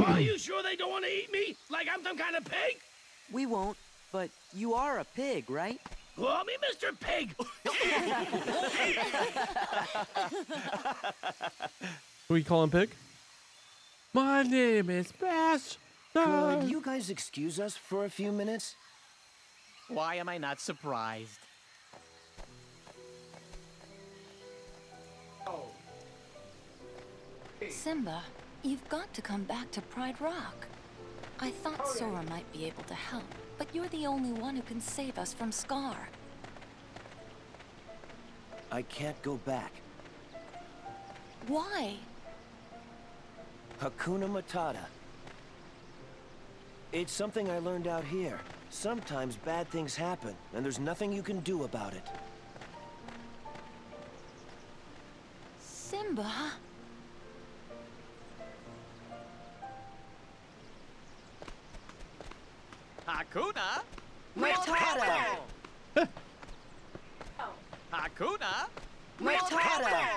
Are you sure they don't want to eat me? Like I'm some kind of pig? We won't. But you are a pig, right? Call me Mr. Pig! Who you calling Pig? My name is Bash. Could you guys excuse us for a few minutes? Why am I not surprised? Simba, you've got to come back to Pride Rock. I thought Sora might be able to help, but you're the only one who can save us from Scar. I can't go back. Why? Hakuna Matata. It's something I learned out here. Sometimes bad things happen, and there's nothing you can do about it. Simba? Hakuna? Matata! Hakuna? Matata!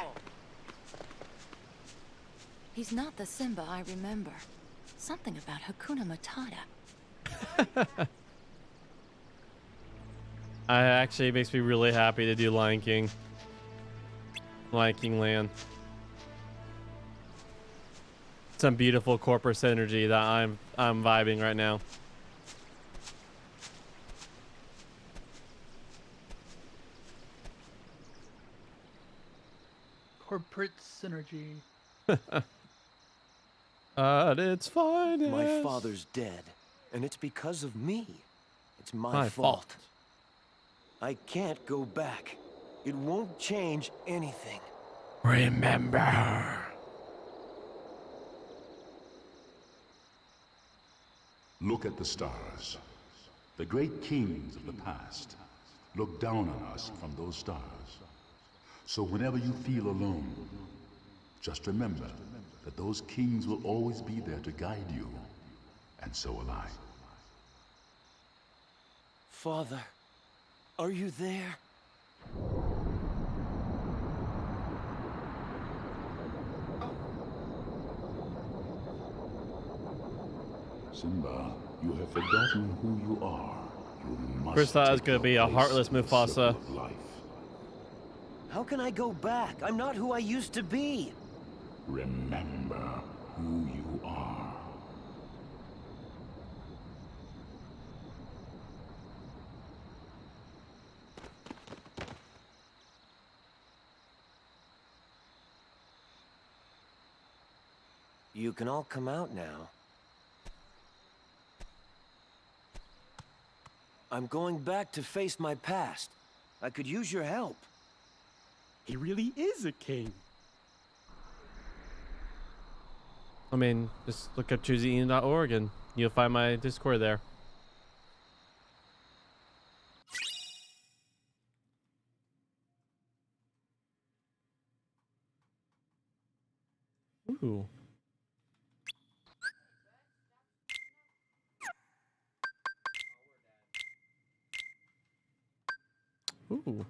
He's not the Simba I remember. Something about Hakuna Matata. Actually, it makes me really happy to do Lion King. Lion King Land. Some beautiful corpus energy that I'm vibing right now. Corporate synergy. At its finest. My father's dead, and it's because of me. It's my My fault. I can't go back. It won't change anything. Remember. Look at the stars. The great kings of the past look down on us from those stars. So whenever you feel alone, just remember that those kings will always be there to guide you. And so will I. Father, are you there? Simba, you have forgotten who you are. You must First thought it was take going to be your a place heartless in the Mufasa. circle of life. How can I go back? I'm not who I used to be. Remember who you are. You can all come out now. I'm going back to face my past. I could use your help. He really is a king. I mean, just look up chooseian.org and you'll find my Discord there. Ooh. Ooh.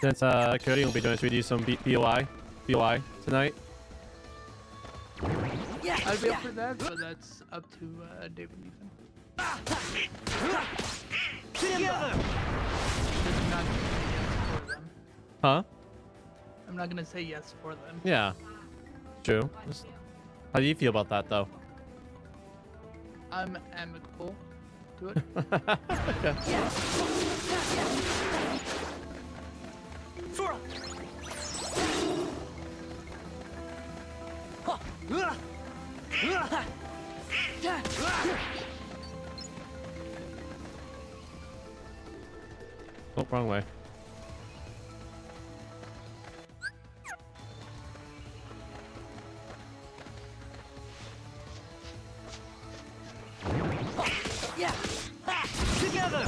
Since Cody will be doing, should we do some BOI tonight? Yeah, I'd be up for that, but that's up to David and Ethan. Huh? I'm not gonna say yes for them. Yeah. True. How do you feel about that though? I'm amicable to it. Oh, wrong way. Yeah. Together.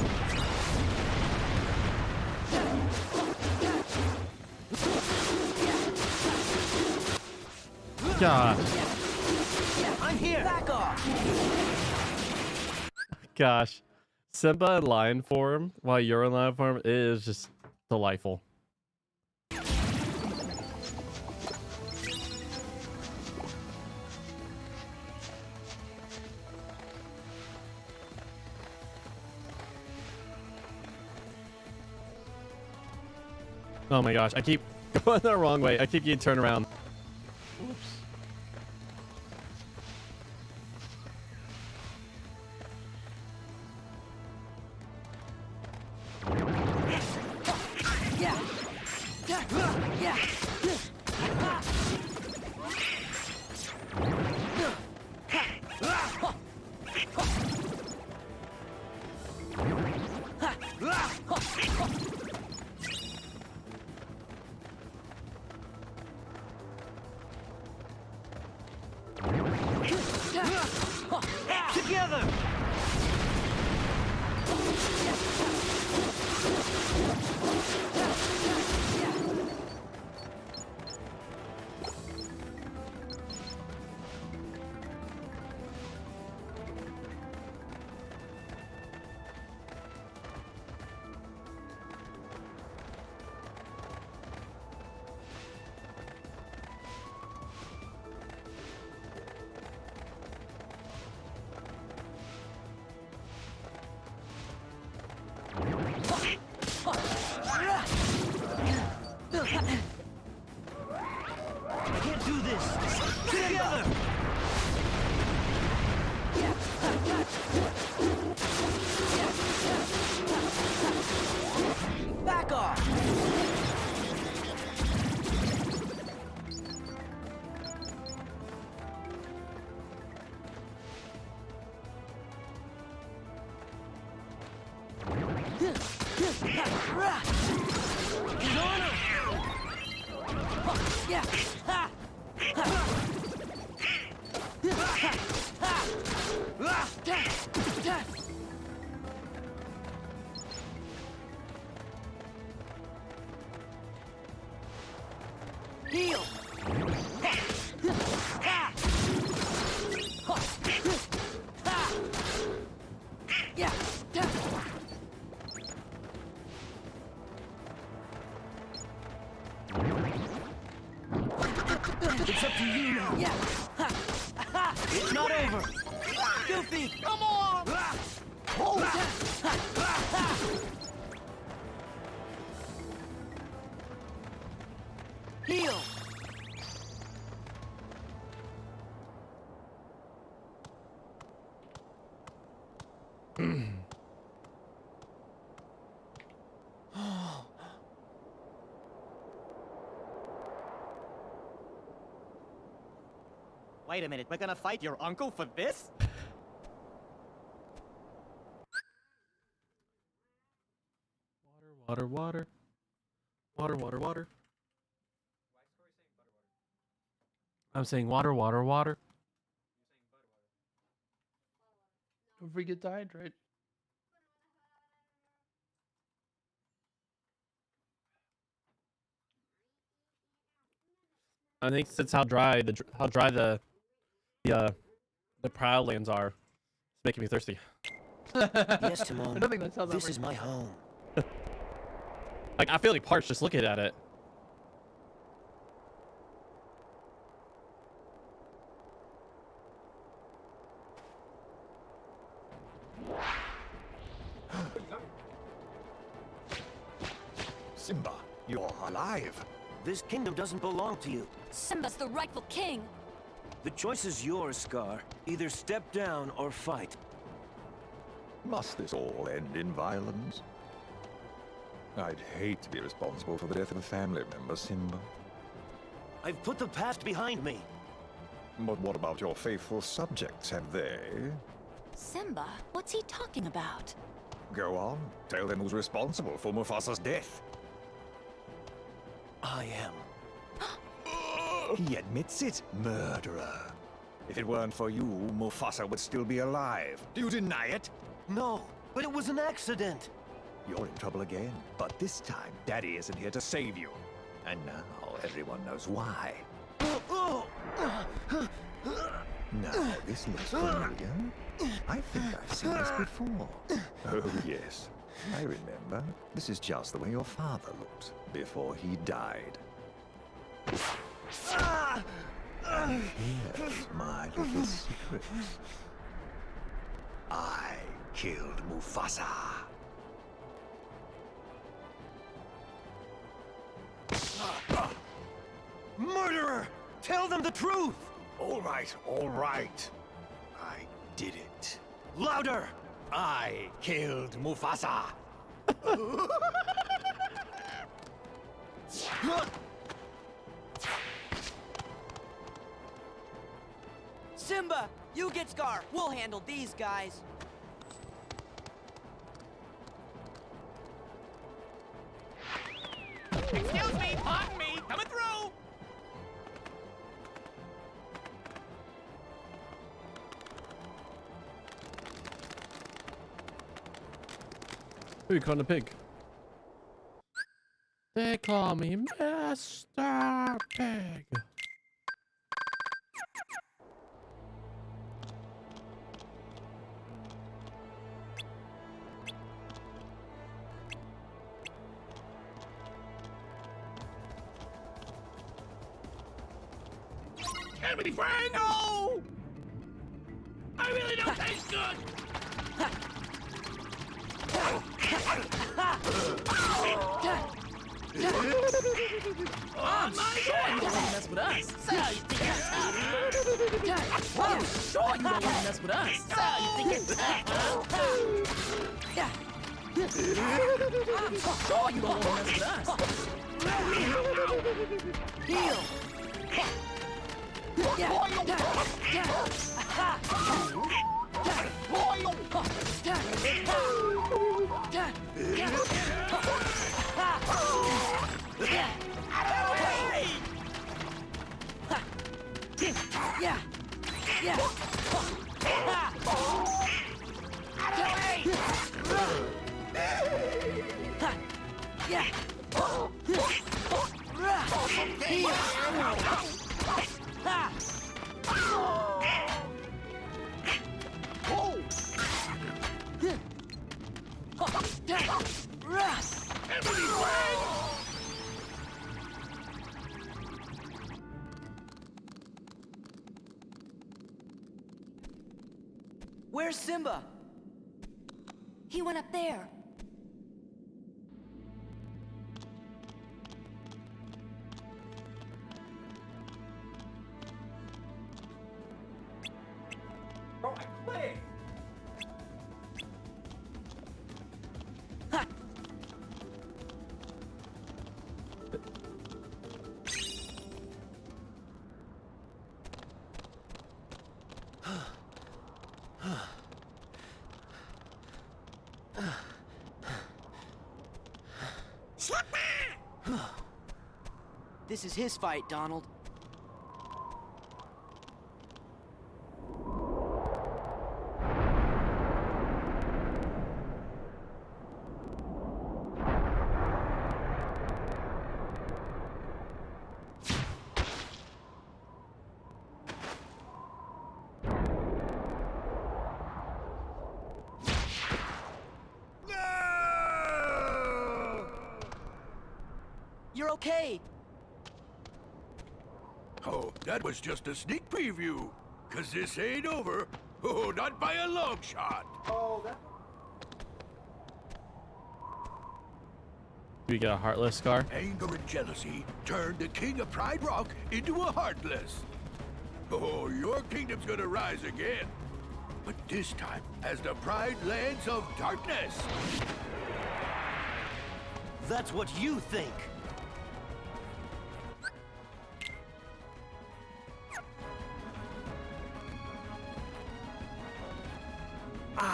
God. I'm here. Back off. Gosh. Simba in lion form while you're in lion form is just delightful. Oh my gosh, I keep going the wrong way. I keep getting turned around. Oops. Yeah. Yeah. Together. Can't do this. Together. Back off. Yeah. Heal. Yeah. It's up to you now. Yeah. It's not over. Goofy, come on. Heal. Wait a minute, we're gonna fight your uncle for this? Water, water. Water, water, water. I'm saying water, water, water. Don't forget to hydrate. I think that's how dry the Proudlands are. It's making me thirsty. Yes, Timon. I don't think that sounds This is my home. Like, I feel like parched just looking at it. Simba, you're alive. This kingdom doesn't belong to you. Simba's the rightful king. The choice is yours, Scar. Either step down or fight. Must this all end in violence? I'd hate to be responsible for the death of a family member, Simba. I've put the past behind me. But what about your faithful subjects? Have they? Simba, what's he talking about? Go on. Tell them who's responsible for Mufasa's death. I am. He admits it, murderer. If it weren't for you, Mufasa would still be alive. Do you deny it? No, but it was an accident. You're in trouble again. But this time, Daddy isn't here to save you. And now everyone knows why. Now, this looks familiar. I think I've seen this before. Oh, yes. I remember. This is just the way your father looked before he died. Here's my little secret. I killed Mufasa. Murderer! Tell them the truth! All right, all right. I did it. Louder! I killed Mufasa. Simba, you get Scar. We'll handle these guys. Excuse me, pardon me, coming through. Who you calling a pig? They call me Mr. Pig. Candy Frank! No! I really don't taste good! I'm sure you don't want to mess with us. So you think you're tough? I'm sure you don't want to mess with us. So you think you're tough? I'm sure you don't want to mess with us. Heal. Where's Simba? He went up there. This is his fight, Donald. You're okay. Oh, that was just a sneak preview. 'Cause this ain't over. Oh, not by a long shot. Oh, that... We got a heartless Scar? Anger and jealousy turned the king of Pride Rock into a heartless. Oh, your kingdom's gonna rise again. But this time as the Pride Lands of Darkness. That's what you think.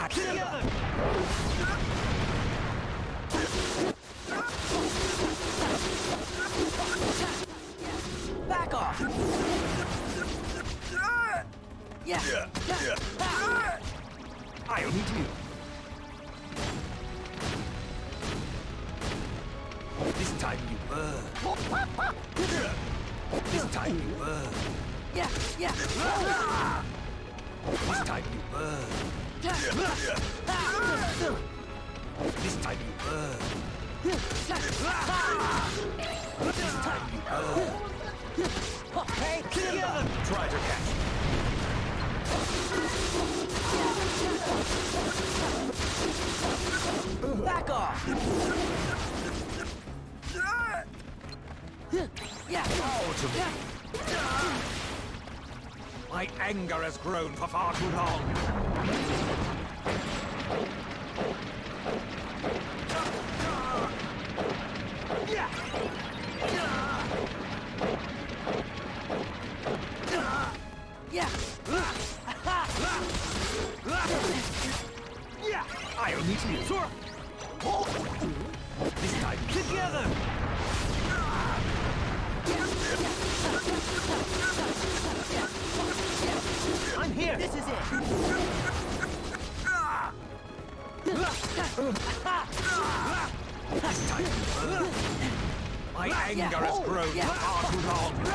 Together! Back off! I'll meet you. This time you burn. This time you burn. This time you burn. This time you burn. This time you burn. Hey, together! Try to catch me. Back off! Bow to me. My anger has grown for far too long. I'll meet you. Sure. This time together. I'm here. This is it. This time, my anger has grown for far too long.